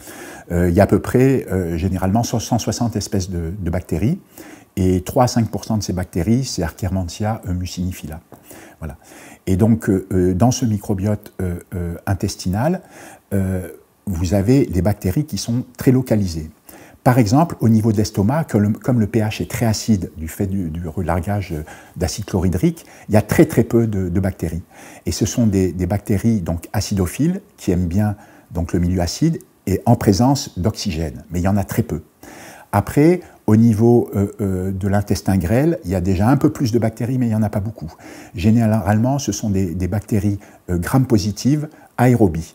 Speaker 1: Il y a à peu près, généralement, 160 espèces de bactéries. Et 3 à 5% de ces bactéries, c'est Akkermansia mucinifila. Voilà. Et donc, dans ce microbiote intestinal, vous avez des bactéries qui sont très localisées. Par exemple, au niveau de l'estomac, comme le pH est très acide du fait du relargage d'acide chlorhydrique, il y a très très peu de bactéries. Et ce sont des bactéries donc, acidophiles qui aiment bien donc, le milieu acide et en présence d'oxygène. Mais il y en a très peu. Après, au niveau de l'intestin grêle, il y a déjà un peu plus de bactéries, mais il n'y en a pas beaucoup. Généralement, ce sont des bactéries gram-positives aérobies.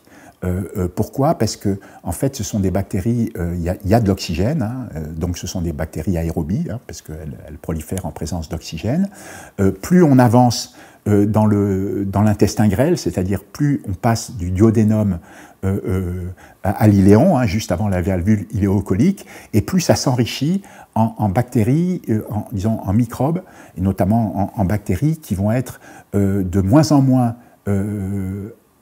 Speaker 1: Pourquoi? Parce que, en fait, ce sont des bactéries, il y a de l'oxygène, hein, donc ce sont des bactéries aérobies, hein, parce qu'elles prolifèrent en présence d'oxygène. Plus on avance dans l'intestin grêle, c'est-à-dire plus on passe du duodénum à l'iléon, hein, juste avant la valvule iléocolique, et plus ça s'enrichit en bactéries, disons en microbes, et notamment en bactéries qui vont être de moins en moins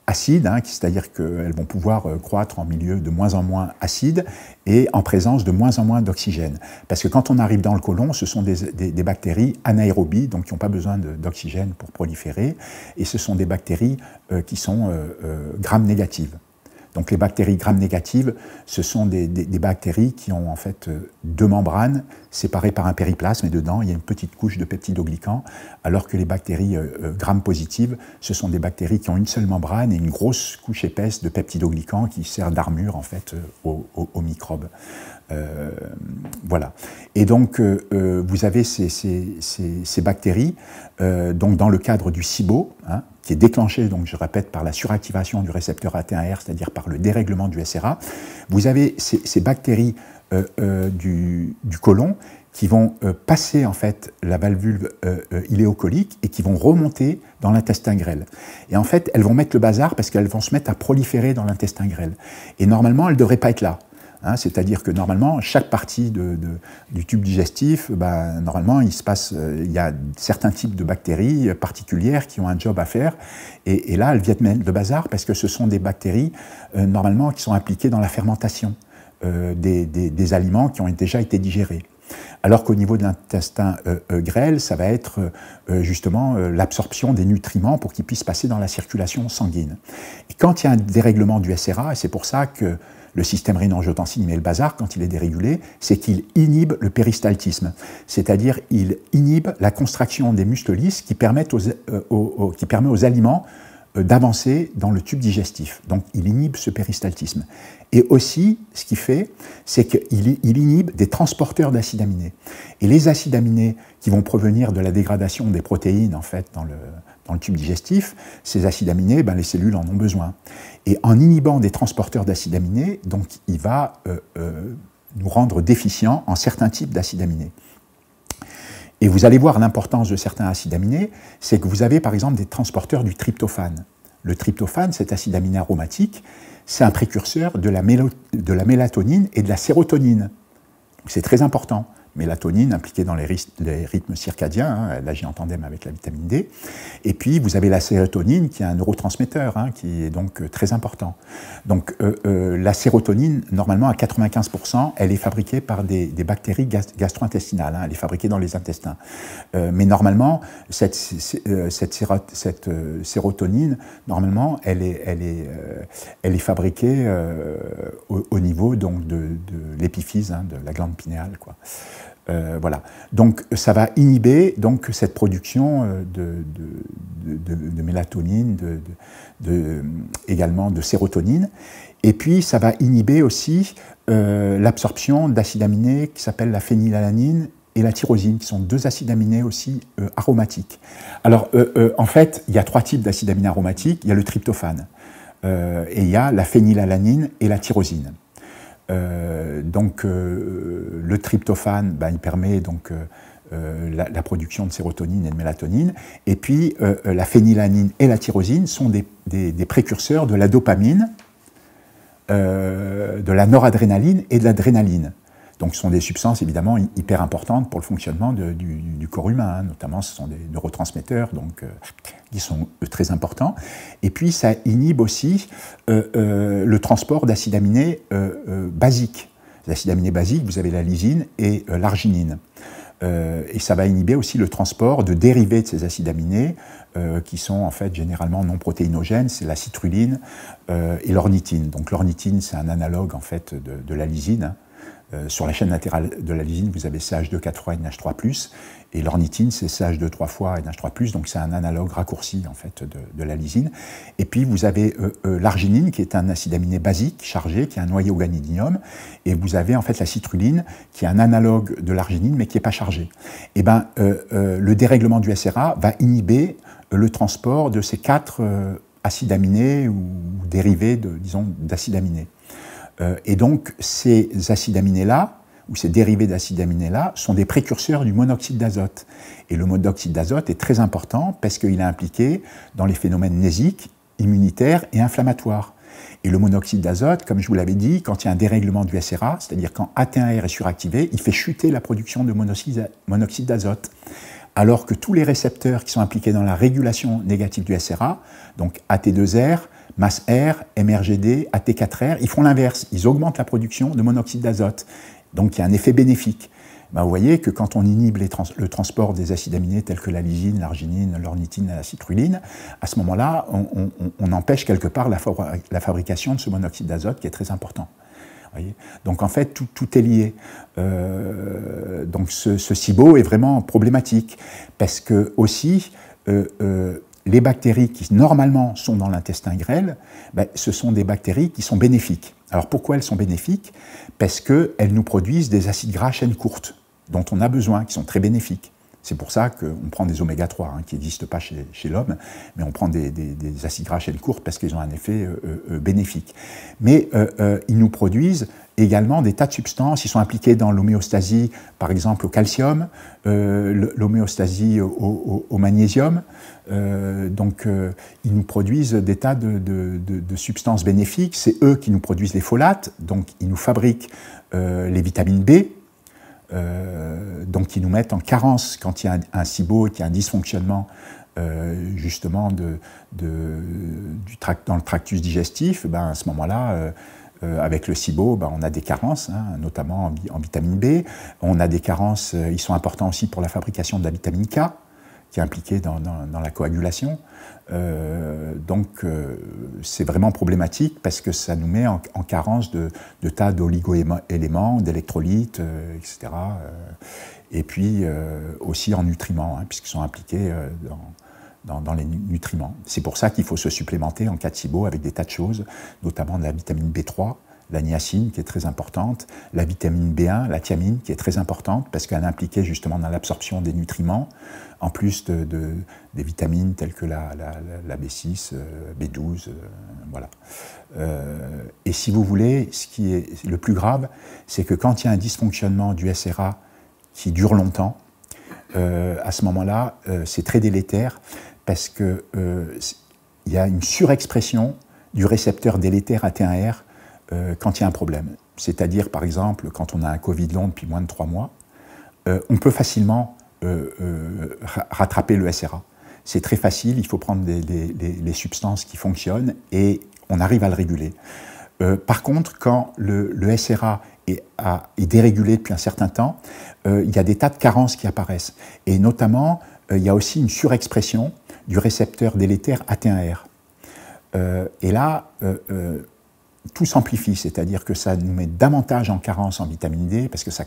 Speaker 1: acides, hein, c'est-à-dire qu'elles vont pouvoir croître en milieu de moins en moins acide et en présence de moins en moins d'oxygène. Parce que quand on arrive dans le côlon, ce sont des bactéries anaérobies, donc qui n'ont pas besoin d'oxygène pour proliférer, et ce sont des bactéries qui sont gram-négatives. Donc les bactéries gram-négatives, ce sont des bactéries qui ont en fait 2 membranes séparées par un périplasme et dedans il y a une petite couche de peptidoglycans, alors que les bactéries gram-positives, ce sont des bactéries qui ont une seule membrane et une grosse couche épaisse de peptidoglycans qui sert d'armure en fait aux microbes. Voilà. Et donc vous avez ces bactéries donc dans le cadre du SIBO, hein, qui est déclenché, donc je répète, par la suractivation du récepteur AT1R, c'est-à-dire par le dérèglement du SRA. Vous avez ces bactéries du côlon qui vont passer en fait la valvule iléocolique et qui vont remonter dans l'intestin grêle. Et en fait, elles vont mettre le bazar parce qu'elles vont se mettre à proliférer dans l'intestin grêle. Et normalement, elles ne devraient pas être là. Hein, c'est-à-dire que normalement, chaque partie du tube digestif, normalement, il y a certains types de bactéries particulières qui ont un job à faire. Et là, elles viennent mettre le bazar parce que ce sont des bactéries, normalement, qui sont impliquées dans la fermentation des aliments qui ont déjà été digérés. Alors qu'au niveau de l'intestin grêle, ça va être justement l'absorption des nutriments pour qu'ils puissent passer dans la circulation sanguine. Et quand il y a un dérèglement du SRA, et c'est pour ça que le système rénin-angiotensine met le bazar quand il est dérégulé, c'est qu'il inhibe le péristaltisme, c'est-à-dire il inhibe la contraction des muscles lisses qui permet aux aliments d'avancer dans le tube digestif. Donc il inhibe ce péristaltisme. Et aussi, ce qu'il fait, c'est qu'il inhibe des transporteurs d'acides aminés. Et les acides aminés qui vont provenir de la dégradation des protéines en fait, dans le tube digestif, ces acides aminés, ben, les cellules en ont besoin. Et en inhibant des transporteurs d'acides aminés, donc, il va nous rendre déficients en certains types d'acides aminés. Et vous allez voir l'importance de certains acides aminés, c'est que vous avez par exemple des transporteurs du tryptophane. Le tryptophane, cet acide aminé aromatique, c'est un précurseur de la mélatonine et de la sérotonine. C'est très important. Mélatonine impliquée dans les rythmes circadiens, hein, elle agit en tandem avec la vitamine D. Et puis vous avez la sérotonine qui est un neurotransmetteur, hein, qui est donc très important. Donc la sérotonine, normalement à 95%, elle est fabriquée par des bactéries gastro-intestinales, hein, elle est fabriquée dans les intestins. Mais normalement, cette sérotonine, normalement, elle est fabriquée au niveau donc, de l'épiphyse, hein, de la glande pinéale, quoi. Voilà. Donc ça va inhiber donc, cette production de mélatonine, également de sérotonine, et puis ça va inhiber aussi l'absorption d'acides aminés qui s'appellent la phénylalanine et la tyrosine, qui sont deux acides aminés aussi aromatiques. Alors en fait, il y a trois types d'acides aminés aromatiques. Il y a le tryptophane, et il y a la phénylalanine et la tyrosine. Donc le tryptophane, ben, il permet donc la production de sérotonine et de mélatonine, et puis la phénylalanine et la tyrosine sont des précurseurs de la dopamine, de la noradrénaline et de l'adrénaline. Donc ce sont des substances évidemment hyper importantes pour le fonctionnement du corps humain, hein. Notamment ce sont des neurotransmetteurs donc, qui sont très importants. Et puis ça inhibe aussi le transport d'acides aminés basiques. Les acides aminés basiques, vous avez la lysine et l'arginine. Et ça va inhiber aussi le transport de dérivés de ces acides aminés qui sont en fait généralement non protéinogènes, c'est la citruline et l'ornithine. Donc l'ornithine, c'est un analogue en fait de la lysine, hein. Sur la chaîne latérale de la lysine, vous avez CH2,4 NH3+, et l'ornithine, c'est CH2,3 NH3+, donc c'est un analogue raccourci en fait, de la lysine. Et puis vous avez l'arginine, qui est un acide aminé basique, chargé, qui est un noyau ganidinium, et vous avez en fait la citruline, qui est un analogue de l'arginine, mais qui n'est pas chargé. Et ben, le dérèglement du SRA va inhiber le transport de ces quatre acides aminés ou dérivés, disons, d'acides aminés. Et donc, ces acides aminés-là, ou ces dérivés d'acides aminés-là, sont des précurseurs du monoxyde d'azote. Et le monoxyde d'azote est très important parce qu'il est impliqué dans les phénomènes nésiques, immunitaires et inflammatoires. Et le monoxyde d'azote, comme je vous l'avais dit, quand il y a un dérèglement du SRA, c'est-à-dire quand AT1R est suractivé, il fait chuter la production de monoxyde d'azote. Alors que tous les récepteurs qui sont impliqués dans la régulation négative du SRA, donc AT2R, MAS-R, MRGD, AT4R, ils font l'inverse, ils augmentent la production de monoxyde d'azote. Donc il y a un effet bénéfique. Ben, vous voyez que quand on inhibe le transport des acides aminés tels que la lysine, l'arginine, l'ornithine et la citruline, à ce moment-là, on empêche quelque part la fabrication de ce monoxyde d'azote qui est très important. Voyez, donc en fait, tout est lié. Donc ce SIBO est vraiment problématique parce que aussi, les bactéries qui normalement sont dans l'intestin grêle, ben, ce sont des bactéries qui sont bénéfiques. Alors pourquoi elles sont bénéfiques? Parce qu'elles nous produisent des acides gras à chaîne courte, dont on a besoin, qui sont très bénéfiques. C'est pour ça qu'on prend des oméga 3, hein, qui n'existent pas chez l'homme, mais on prend des acides gras à chaîne courte parce qu'ils ont un effet bénéfique. Mais ils nous produisent également des tas de substances, ils sont impliqués dans l'homéostasie, par exemple au calcium, l'homéostasie au magnésium, donc ils nous produisent des tas de substances bénéfiques, c'est eux qui nous produisent les folates, donc ils nous fabriquent les vitamines B, donc qui nous mettent en carence quand il y a un SIBO, qu'il y a un dysfonctionnement justement dans le tractus digestif, ben à ce moment-là, Avec le SIBO, on a des carences, hein, notamment en vitamine B. On a des carences, ils sont importants aussi pour la fabrication de la vitamine K, qui est impliquée dans la coagulation. Donc c'est vraiment problématique parce que ça nous met en carence de tas d'oligo-éléments, d'électrolytes, etc. Et puis aussi en nutriments, hein, puisqu'ils sont impliqués dans les nutriments. C'est pour ça qu'il faut se supplémenter en cas de SIBO avec des tas de choses, notamment de la vitamine B3, la niacine qui est très importante, la vitamine B1, la thiamine qui est très importante parce qu'elle est impliquée justement dans l'absorption des nutriments, en plus des vitamines telles que la B6, B12, voilà. Et si vous voulez, ce qui est le plus grave, c'est que quand il y a un dysfonctionnement du SRA qui dure longtemps, à ce moment-là, c'est très délétère parce qu'il y a une surexpression du récepteur délétère AT1R quand il y a un problème. C'est-à-dire, par exemple, quand on a un Covid long depuis moins de 3 mois, on peut facilement rattraper le SRA. C'est très facile, il faut prendre les substances qui fonctionnent et on arrive à le réguler. Par contre, quand le SRA est dérégulé depuis un certain temps, il y a des tas de carences qui apparaissent. Et notamment, il y a aussi une surexpression du récepteur délétère AT1R. Et là, tout s'amplifie, c'est-à-dire que ça nous met davantage en carence en vitamine D, parce que ça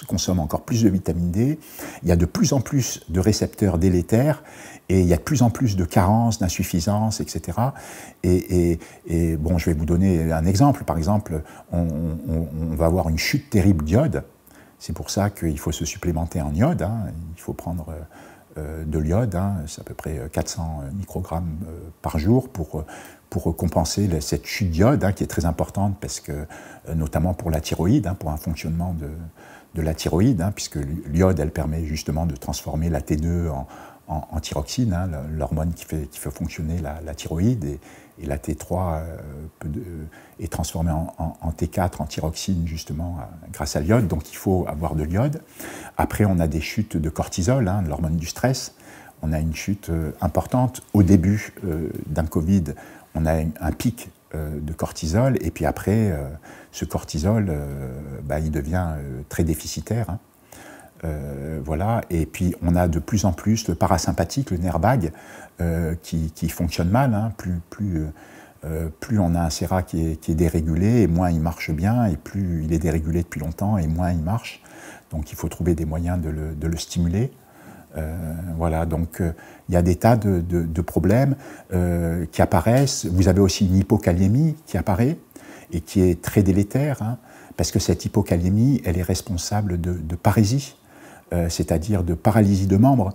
Speaker 1: consomme encore plus de vitamine D. Il y a de plus en plus de récepteurs délétères, et il y a de plus en plus de carences, d'insuffisances, etc. Et bon, je vais vous donner un exemple. Par exemple, on va avoir une chute terrible d'iode. C'est pour ça qu'il faut se supplémenter en iode, hein. Il faut prendre de l'iode, hein. C'est à peu près 400 microgrammes par jour pour compenser cette chute d'iode, hein, qui est très importante, parce que, notamment pour la thyroïde, hein, pour un fonctionnement de la thyroïde, hein, puisque l'iode, elle permet justement de transformer la T2 en thyroxine, hein, l'hormone qui fait fonctionner la thyroïde, et la T3 est transformée en T4, en thyroxine, justement, grâce à l'iode. Donc il faut avoir de l'iode. Après, on a des chutes de cortisol, hein, l'hormone du stress. On a une chute importante. Au début d'un Covid, on a un pic de cortisol, et puis après, ce cortisol, il devient très déficitaire, hein. Voilà, et puis on a de plus en plus le parasympathique, le nerf vague, qui fonctionne mal, hein. Plus on a un SERA qui est dérégulé, et moins il marche bien, et plus il est dérégulé depuis longtemps, et moins il marche. Donc il faut trouver des moyens de le stimuler. Voilà, donc il y a des tas de problèmes qui apparaissent. Vous avez aussi une hypokaliémie qui apparaît et qui est très délétère, hein, parce que cette hypokaliémie, elle est responsable de parésie, c'est-à-dire de paralysie de membres.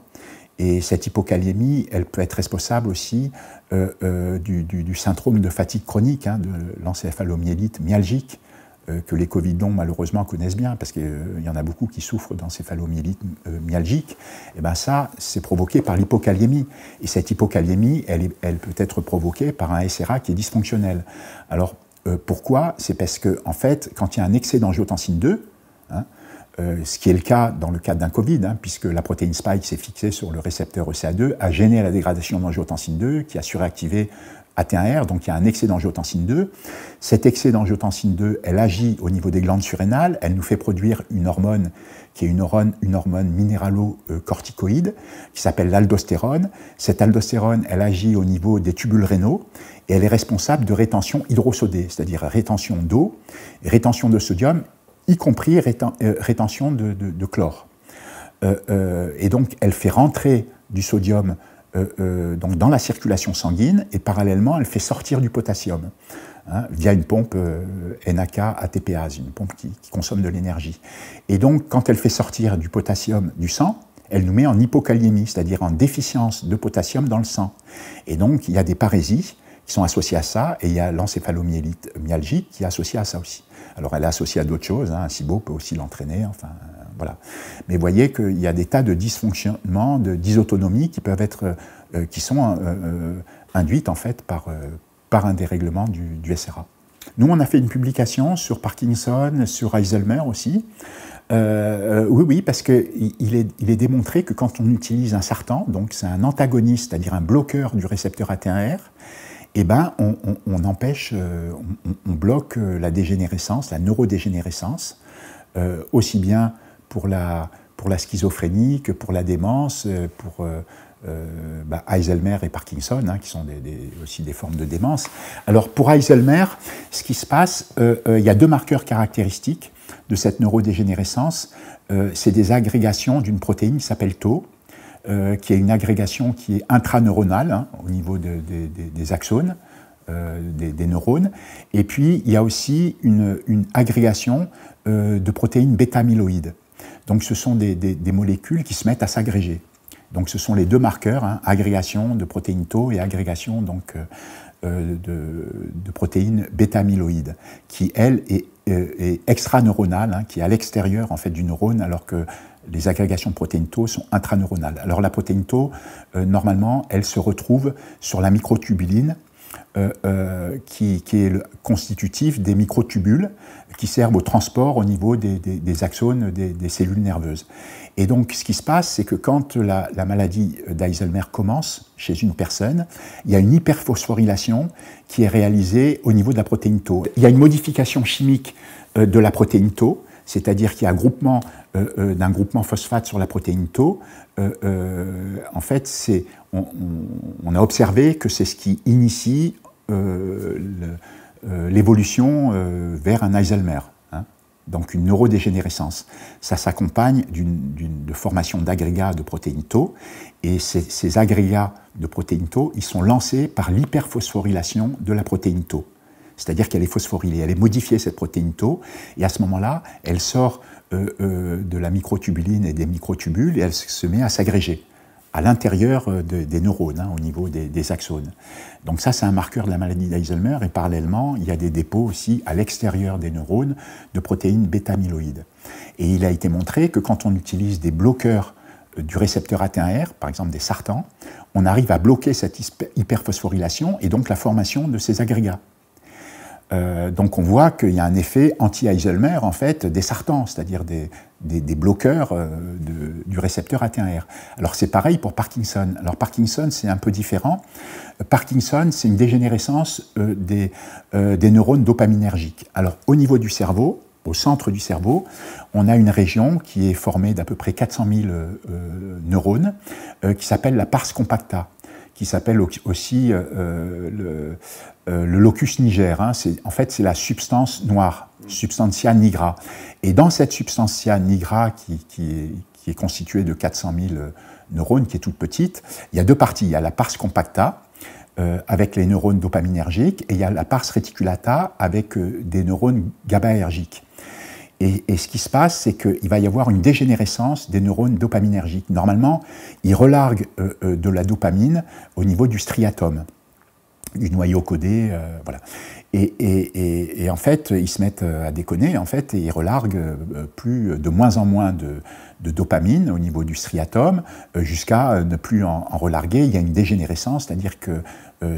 Speaker 1: Et cette hypokaliémie, elle peut être responsable aussi du syndrome de fatigue chronique, hein, de l'encéphalomyélite myalgique, que les Covid longs, malheureusement, connaissent bien, parce qu'il y en a beaucoup qui souffrent d'encéphalomyélite myalgique. Et bien ça, c'est provoqué par l'hypokaliémie. Et cette hypokaliémie, elle peut être provoquée par un SRA qui est dysfonctionnel. Alors, pourquoi? C'est parce que, en fait, quand il y a un excès d'angiotensine 2, hein, ce qui est le cas dans le cadre d'un Covid, hein, puisque la protéine spike s'est fixée sur le récepteur ECA2, a gêné la dégradation d'angiotensine 2, qui a suractivé AT1R, donc il y a un excès d'angiotensine 2. Cet excès d'angiotensine 2, elle agit au niveau des glandes surrénales, elle nous fait produire une hormone qui est une hormone minéralo-corticoïde, qui s'appelle l'aldostérone. Cette aldostérone, elle agit au niveau des tubules rénaux, et elle est responsable de rétention hydrosodée, c'est-à-dire rétention d'eau, rétention de sodium, y compris rétention de chlore. Et donc, elle fait rentrer du sodium donc dans la circulation sanguine, et parallèlement, elle fait sortir du potassium, hein, via une pompe NAK-ATPase, une pompe qui consomme de l'énergie. Et donc, quand elle fait sortir du potassium du sang, elle nous met en hypokaliémie, c'est-à-dire en déficience de potassium dans le sang. Et donc, il y a des parésies qui sont associées à ça, et il y a l'encéphalomyélite myalgique qui est associée à ça aussi. Alors, elle est associée à d'autres choses, hein, un SIBO peut aussi l'entraîner, enfin, voilà. Mais vous voyez qu'il y a des tas de dysfonctionnements, de dysautonomies qui peuvent être, qui sont induites en fait par un dérèglement du SRA. Nous, on a fait une publication sur Parkinson, sur Alzheimer aussi. Oui, parce qu'il est démontré que quand on utilise un sartan, donc c'est un antagoniste, c'est-à-dire un bloqueur du récepteur AT1R, eh ben, on empêche, on bloque la dégénérescence, la neurodégénérescence, aussi bien pour la schizophrénie que pour la démence, pour Alzheimer et Parkinson, hein, qui sont aussi des formes de démence. Alors pour Alzheimer, ce qui se passe, il y a deux marqueurs caractéristiques de cette neurodégénérescence. C'est des agrégations d'une protéine qui s'appelle Tau, qui est une agrégation qui est intraneuronale, hein, au niveau des axones, des neurones. Et puis, il y a aussi une agrégation de protéines bêta-amyloïdes. Donc, ce sont des molécules qui se mettent à s'agréger. Donc, ce sont les deux marqueurs, hein, agrégation de protéines Tau et agrégation donc, de protéines bêta-amyloïdes, qui, elle, est extraneuronale, hein, qui est à l'extérieur en fait, du neurone, alors que les agrégations de protéines Tau sont intraneuronales. Alors la protéine Tau, normalement, elle se retrouve sur la microtubuline, qui est le constitutif des microtubules qui servent au transport au niveau des axones des cellules nerveuses. Et donc, ce qui se passe, c'est que quand la maladie d'Alzheimer commence chez une personne, il y a une hyperphosphorylation qui est réalisée au niveau de la protéine Tau. Il y a une modification chimique de la protéine Tau, c'est-à-dire qu'il y a un groupement d'un groupement phosphate sur la protéine Tau. En fait, on a observé que c'est ce qui initie l'évolution vers un Alzheimer, hein, donc une neurodégénérescence. Ça s'accompagne de formation d'agrégats de protéines Tau, et ces agrégats de protéines Tau, ils sont lancés par l'hyperphosphorylation de la protéine Tau. C'est-à-dire qu'elle est phosphorylée, elle est modifiée, cette protéine Tau, et à ce moment-là, elle sort de la microtubuline et des microtubules, et elle se met à s'agréger à l'intérieur des neurones, hein, au niveau des axones. Donc ça, c'est un marqueur de la maladie d'Alzheimer, et parallèlement, il y a des dépôts aussi à l'extérieur des neurones de protéines bêta-amyloïdes. Et il a été montré que quand on utilise des bloqueurs du récepteur AT1R, par exemple des sartans, on arrive à bloquer cette hyperphosphorylation et donc la formation de ces agrégats. Donc on voit qu'il y a un effet anti-Alzheimer en fait des sartans, c'est-à-dire des bloqueurs du récepteur AT1R. Alors c'est pareil pour Parkinson. Alors Parkinson c'est un peu différent. Parkinson c'est une dégénérescence des neurones dopaminergiques. Alors au niveau du cerveau, au centre du cerveau, on a une région qui est formée d'à peu près 400 000 neurones qui s'appelle la pars compacta, qui s'appelle aussi le locus niger. Hein. En fait, c'est la substance noire, substantia nigra. Et dans cette substantia nigra qui est constituée de 400 000 neurones, qui est toute petite, il y a deux parties. Il y a la pars compacta, avec les neurones dopaminergiques, et il y a la pars reticulata avec des neurones GABAergiques. Et ce qui se passe, c'est qu'il va y avoir une dégénérescence des neurones dopaminergiques. Normalement, ils relarguent de la dopamine au niveau du striatum, du noyau codé, voilà. Et en fait, ils se mettent à déconner, en fait, et ils relarguent de moins en moins de dopamine au niveau du striatum, jusqu'à ne plus en relarguer. Il y a une dégénérescence, c'est-à-dire que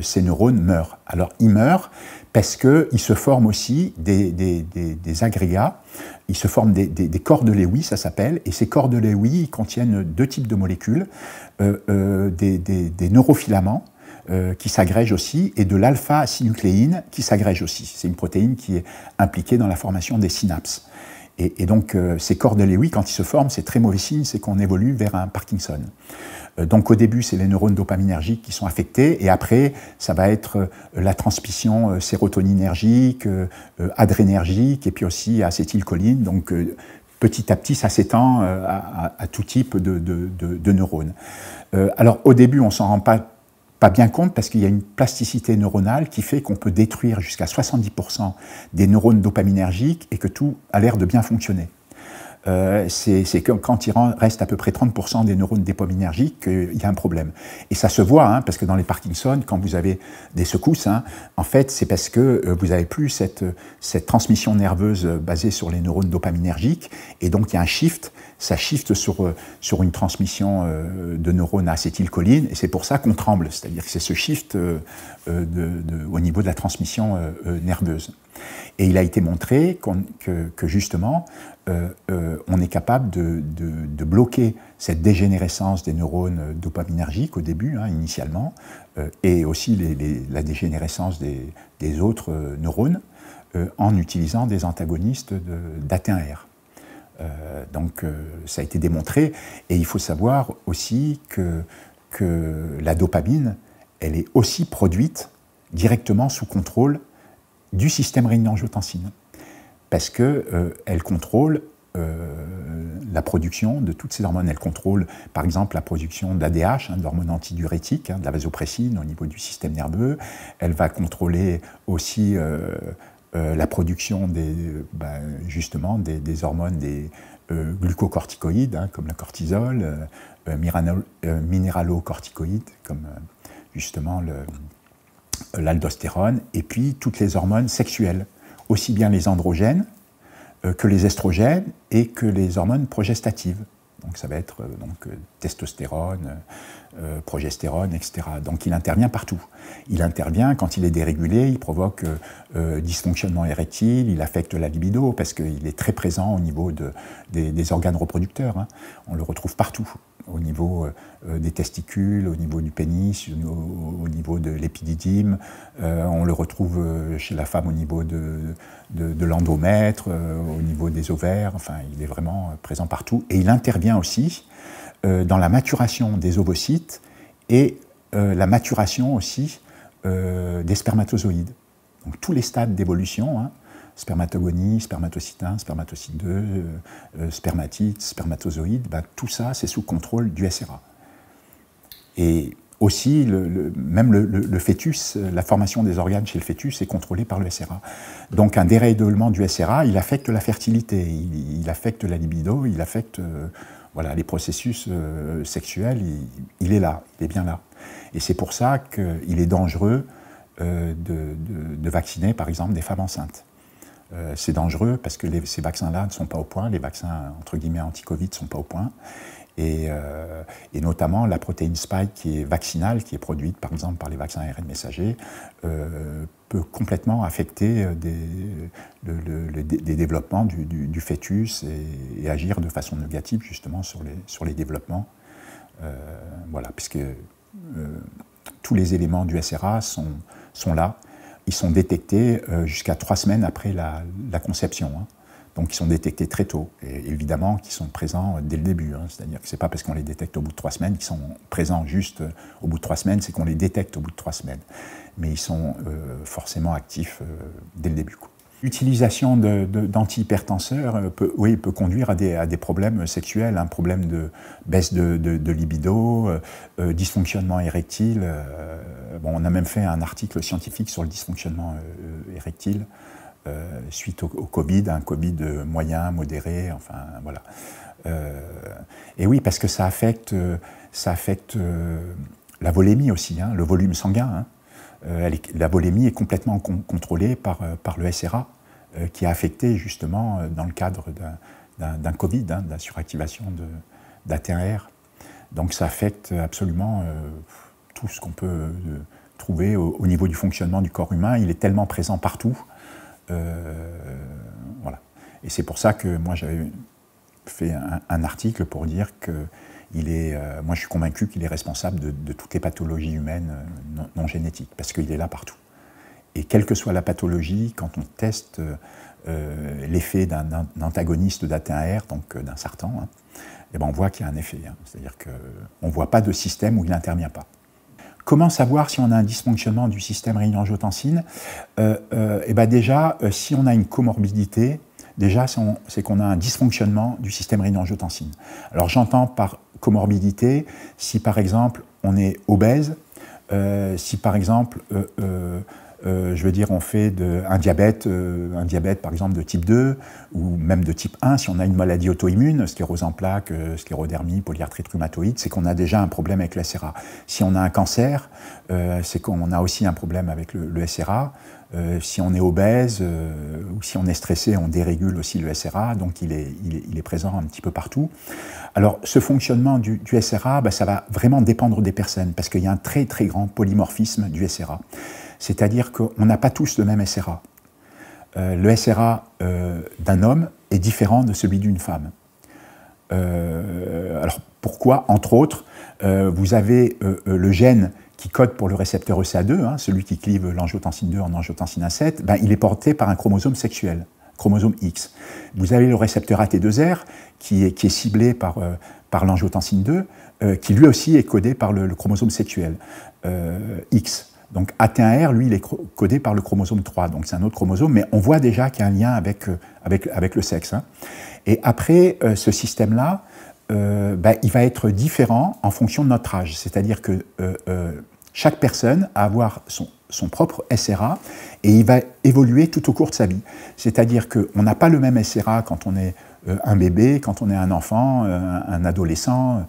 Speaker 1: ces neurones meurent. Alors, ils meurent parce qu'ils se forment aussi des agrégats, ils se forment des corps de Lewy, ça s'appelle, et ces corps de Lewy contiennent deux types de molécules, des neurofilaments, qui s'agrège aussi, et de l'alpha-synucléine qui s'agrège aussi. C'est une protéine qui est impliquée dans la formation des synapses. Et donc, ces corps de Lewy, quand ils se forment, c'est très mauvais signe, c'est qu'on évolue vers un Parkinson. Donc, au début, c'est les neurones dopaminergiques qui sont affectés, et après, ça va être la transmission sérotoninergique, adrénergique, et puis aussi acétylcholine. Donc, petit à petit, ça s'étend à tout type de neurones. Alors, au début, on ne s'en rend pas bien compte parce qu'il y a une plasticité neuronale qui fait qu'on peut détruire jusqu'à 70% des neurones dopaminergiques et que tout a l'air de bien fonctionner. C'est quand il reste à peu près 30% des neurones dopaminergiques qu'il y a un problème. Et ça se voit, hein, parce que dans les Parkinson, quand vous avez des secousses, hein, en fait, c'est parce que vous n'avez plus cette transmission nerveuse basée sur les neurones dopaminergiques, et donc il y a un shift, ça shift sur une transmission de neurones à acétylcholine, et c'est pour ça qu'on tremble, c'est-à-dire que c'est ce shift au niveau de la transmission nerveuse. Et il a été montré que justement, on est capable de bloquer cette dégénérescence des neurones dopaminergiques au début, hein, initialement, et aussi la dégénérescence des autres neurones en utilisant des antagonistes d'AT1R. Donc ça a été démontré, et il faut savoir aussi que la dopamine, elle est aussi produite directement sous contrôle du système rénine-angiotensine, parce qu'elle contrôle la production de toutes ces hormones. Elle contrôle par exemple la production d'ADH, hein, d'hormones antidiurétiques, hein, de la vasopressine au niveau du système nerveux. Elle va contrôler aussi la production justement des hormones, des glucocorticoïdes, hein, comme le cortisol, minéralocorticoïdes, comme justement l'aldostérone, et puis toutes les hormones sexuelles, aussi bien les androgènes que les estrogènes et que les hormones progestatives. Donc ça va être testostérone, progestérone, etc. Donc il intervient partout. Il intervient quand il est dérégulé, il provoque dysfonctionnement érectile, il affecte la libido parce qu'il est très présent au niveau des organes reproducteurs, hein. On le retrouve partout, au niveau des testicules, au niveau du pénis, au niveau de l'épididyme, on le retrouve chez la femme au niveau de l'endomètre, au niveau des ovaires, enfin il est vraiment présent partout, et il intervient aussi dans la maturation des ovocytes et la maturation aussi des spermatozoïdes. Donc tous les stades d'évolution, hein, spermatogonie, spermatocyte 1, spermatocyte 2, spermatite, spermatozoïde, tout ça c'est sous contrôle du SRA. Et aussi, même le fœtus, la formation des organes chez le fœtus est contrôlée par le SRA. Donc un dérèglement du SRA, il affecte la fertilité, il affecte la libido, il affecte voilà, les processus sexuels, il est là, il est bien là. Et c'est pour ça qu'il est dangereux de vacciner, par exemple, des femmes enceintes. C'est dangereux parce que ces vaccins-là ne sont pas au point, les vaccins entre guillemets anti-Covid ne sont pas au point, et notamment la protéine spike qui est vaccinale, qui est produite par exemple par les vaccins ARN messagers, peut complètement affecter des développements du fœtus et agir de façon négative justement sur les développements. Voilà, puisque tous les éléments du SRA sont là. Ils sont détectés jusqu'à 3 semaines après la conception. Hein. Donc ils sont détectés très tôt. Et évidemment qu'ils sont présents dès le début. Hein. C'est-à-dire que ce n'est pas parce qu'on les détecte au bout de 3 semaines qu'ils sont présents juste au bout de 3 semaines, c'est qu'on les détecte au bout de 3 semaines. Mais ils sont forcément actifs dès le début. L'utilisation d'antihypertenseurs peut conduire à des problèmes sexuels, un problème de baisse de libido, dysfonctionnement érectile. Bon, on a même fait un article scientifique sur le dysfonctionnement érectile suite au Covid, un Covid moyen, modéré, enfin voilà. Et oui, parce que ça affecte la volémie aussi, hein, le volume sanguin. Hein. La volémie est complètement contrôlée par le SRA, qui est affecté justement dans le cadre d'un Covid, hein, de la suractivation d'AT1R. Donc ça affecte absolument tout ce qu'on peut trouver au niveau du fonctionnement du corps humain. Il est tellement présent partout. Voilà. Et c'est pour ça que moi j'avais fait un article pour dire que moi je suis convaincu qu'il est responsable de toutes les pathologies humaines non génétiques, parce qu'il est là partout. Et quelle que soit la pathologie, quand on teste l'effet d'un antagoniste d'AT1R, donc d'un sartan, hein, eh ben on voit qu'il y a un effet. Hein. C'est-à-dire qu'on ne voit pas de système où il n'intervient pas. Comment savoir si on a un dysfonctionnement du système rénine-angiotensine? Eh ben déjà, si on a une comorbidité, déjà c'est qu'on a un dysfonctionnement du système rénine-angiotensine. Alors j'entends par comorbidité, si par exemple on est obèse, si par exemple je veux dire on fait un diabète par exemple de type 2 ou même de type 1, si on a une maladie auto-immune, sclérose en plaques, sclérodermie, polyarthrite rhumatoïde, c'est qu'on a déjà un problème avec le SRA. Si on a un cancer, c'est qu'on a aussi un problème avec le SRA. Si on est obèse ou si on est stressé, on dérégule aussi le SRA, donc il est présent un petit peu partout. Alors ce fonctionnement du SRA, ça va vraiment dépendre des personnes, parce qu'il y a un très très grand polymorphisme du SRA. C'est-à-dire qu'on n'a pas tous le même SRA. Le SRA d'un homme est différent de celui d'une femme. Alors pourquoi? Entre autres, vous avez le gène qui code pour le récepteur ECA2, hein, celui qui clive l'angiotensine 2 en angiotensine 1,7, ben, il est porté par un chromosome sexuel, chromosome X. Vous avez le récepteur AT2R qui est ciblé par l'angiotensine 2, qui lui aussi est codé par le chromosome sexuel X. Donc AT1R, lui, il est codé par le chromosome 3, donc c'est un autre chromosome, mais on voit déjà qu'il y a un lien avec le sexe. Hein. Et après, ce système-là, il va être différent en fonction de notre âge. C'est-à-dire que chaque personne va avoir son propre SRA et il va évoluer tout au cours de sa vie. C'est-à-dire qu'on n'a pas le même SRA quand on est un bébé, quand on est un enfant, un adolescent,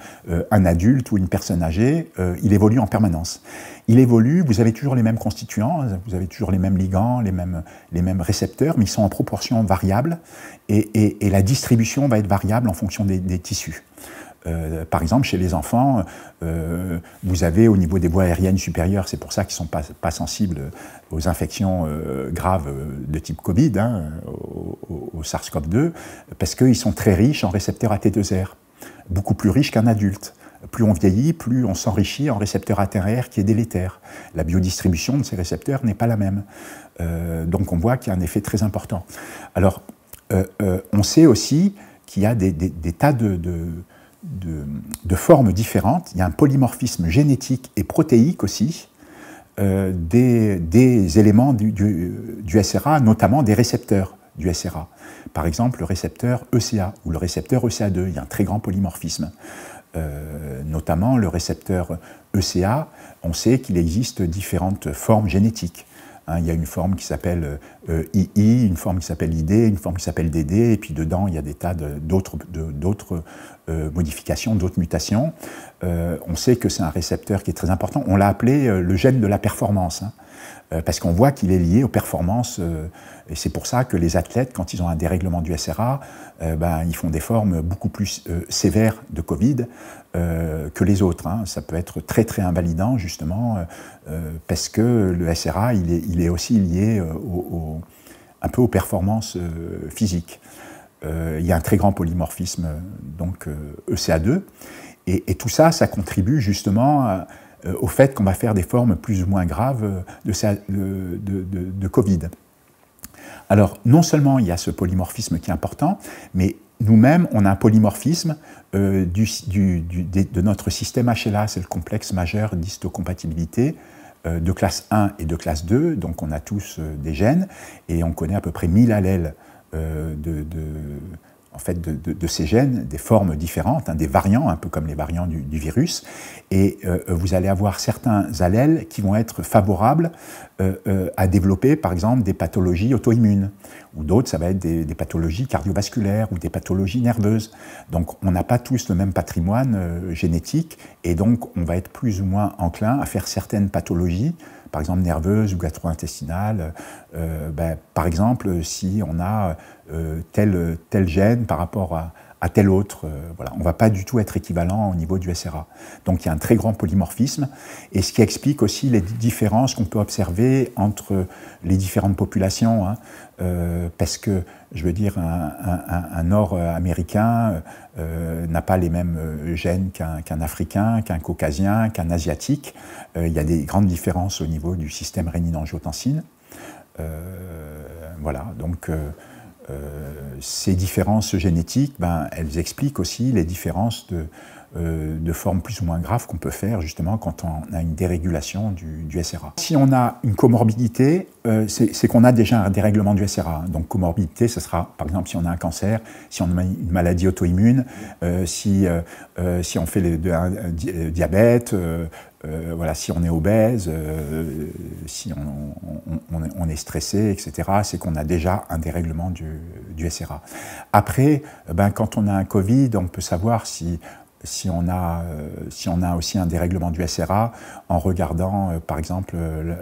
Speaker 1: un adulte ou une personne âgée. Il évolue en permanence. Il évolue, vous avez toujours les mêmes constituants, vous avez toujours les mêmes ligands, les mêmes récepteurs, mais ils sont en proportion variable et la distribution va être variable en fonction des tissus. Par exemple, chez les enfants, vous avez au niveau des voies aériennes supérieures, c'est pour ça qu'ils ne sont pas sensibles aux infections graves de type Covid, hein, au SARS-CoV-2, parce qu'ils sont très riches en récepteurs AT2R, beaucoup plus riches qu'un adulte. Plus on vieillit, plus on s'enrichit en récepteur AT1R qui est délétère. La biodistribution de ces récepteurs n'est pas la même. Donc on voit qu'il y a un effet très important. Alors, on sait aussi qu'il y a des tas de formes différentes. Il y a un polymorphisme génétique et protéique aussi des éléments du SRA, notamment des récepteurs du SRA. Par exemple, le récepteur ECA ou le récepteur ECA2, il y a un très grand polymorphisme. Notamment le récepteur ECA, on sait qu'il existe différentes formes génétiques. Hein, il y a une forme qui s'appelle II, une forme qui s'appelle ID, une forme qui s'appelle DD, et puis dedans il y a des tas d'autres modifications, d'autres mutations. On sait que c'est un récepteur qui est très important. On l'a appelé le gène de la performance, hein, parce qu'on voit qu'il est lié aux performances, et c'est pour ça que les athlètes, quand ils ont un dérèglement du SRA, ils font des formes beaucoup plus sévères de Covid que les autres. Hein. Ça peut être très très invalidant justement, parce que le SRA, il est aussi lié un peu aux performances physiques. Il y a un très grand polymorphisme, donc ECA2, et tout ça, ça contribue justement au fait qu'on va faire des formes plus ou moins graves de Covid. Alors, non seulement il y a ce polymorphisme qui est important, mais nous-mêmes, on a un polymorphisme de notre système HLA, c'est le complexe majeur d'histocompatibilité de classe 1 et de classe 2, donc on a tous des gènes, et on connaît à peu près 1000 allèles de ces gènes, des formes différentes, hein, des variants, un peu comme les variants du virus, et vous allez avoir certains allèles qui vont être favorables à développer, par exemple, des pathologies auto-immunes, ou d'autres, ça va être des pathologies cardiovasculaires ou des pathologies nerveuses. Donc, on n'a pas tous le même patrimoine génétique, et donc on va être plus ou moins enclin à faire certaines pathologies, par exemple nerveuses ou gastro-intestinales. Par exemple, si on a tel gène par rapport à tel autre, voilà. On ne va pas du tout être équivalent au niveau du SRA. Donc il y a un très grand polymorphisme, et ce qui explique aussi les différences qu'on peut observer entre les différentes populations, hein, parce que, je veux dire, un Nord-Américain n'a pas les mêmes gènes qu'un Africain, qu'un Caucasien, qu'un Asiatique. Il y a des grandes différences au niveau du système rénine-angiotensine. Voilà, donc ces différences génétiques, elles expliquent aussi les différences de formes plus ou moins graves qu'on peut faire justement quand on a une dérégulation du SRA. Si on a une comorbidité, c'est qu'on a déjà un dérèglement du SRA. Donc comorbidité, ce sera par exemple si on a un cancer, si on a une maladie auto-immune, si on fait un diabète, voilà, si on est obèse, si on est stressé, etc., c'est qu'on a déjà un dérèglement du SRA. Après, quand on a un Covid, on peut savoir si on a aussi un dérèglement du SRA en regardant, par exemple,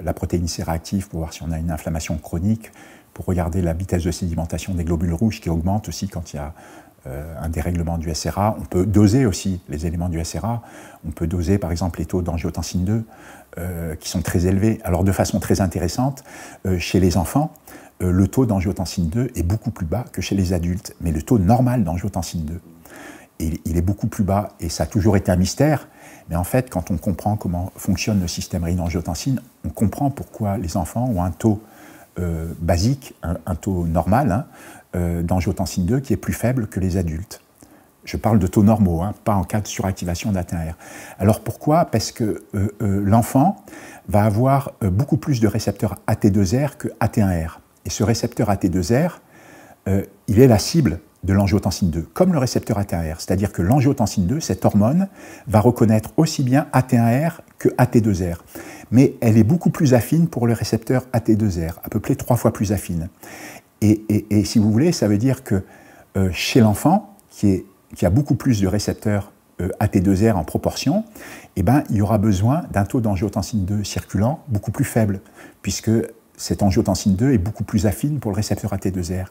Speaker 1: la protéine C réactive pour voir si on a une inflammation chronique, pour regarder la vitesse de sédimentation des globules rouges qui augmente aussi quand il y a un dérèglement du SRA. On peut doser aussi les éléments du SRA. On peut doser par exemple les taux d'angiotensine 2 qui sont très élevés. Alors de façon très intéressante, chez les enfants, le taux d'angiotensine 2 est beaucoup plus bas que chez les adultes, mais le taux normal d'angiotensine 2, il est beaucoup plus bas, et ça a toujours été un mystère, mais en fait, quand on comprend comment fonctionne le système rénine-angiotensine, on comprend pourquoi les enfants ont un taux basique, un taux normal d'angiotensine 2 qui est plus faible que les adultes. Je parle de taux normaux, pas en cas de suractivation d'AT1R. Alors pourquoi? Parce que l'enfant va avoir beaucoup plus de récepteurs AT2R que AT1R. Et ce récepteur AT2R, il est la cible de l'angiotensine 2, comme le récepteur AT1R. C'est-à-dire que l'angiotensine 2, cette hormone, va reconnaître aussi bien AT1R que AT2R. Mais elle est beaucoup plus affine pour le récepteur AT2R, à peu près 3 fois plus affine. Et si vous voulez, ça veut dire que chez l'enfant, qui a beaucoup plus de récepteurs AT2R en proportion, eh ben, il y aura besoin d'un taux d'angiotensine 2 circulant beaucoup plus faible, puisque cette angiotensine 2 est beaucoup plus affine pour le récepteur AT2R.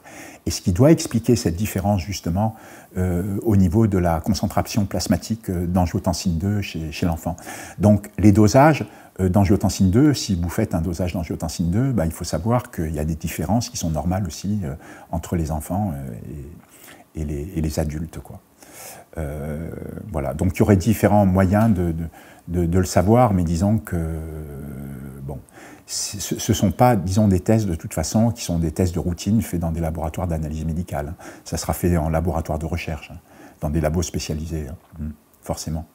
Speaker 1: Et ce qui doit expliquer cette différence, justement, au niveau de la concentration plasmatique d'angiotensine 2 chez l'enfant. Donc, les dosages d'angiotensine 2, si vous faites un dosage d'angiotensine 2, ben, il faut savoir qu'il y a des différences qui sont normales aussi entre les enfants et les adultes, quoi. Voilà. Donc, il y aurait différents moyens de le savoir, mais disons que, bon, ce ne sont pas, disons, des tests de toute façon qui sont des tests de routine faits dans des laboratoires d'analyse médicale. Ça sera fait en laboratoire de recherche, dans des labos spécialisés, forcément.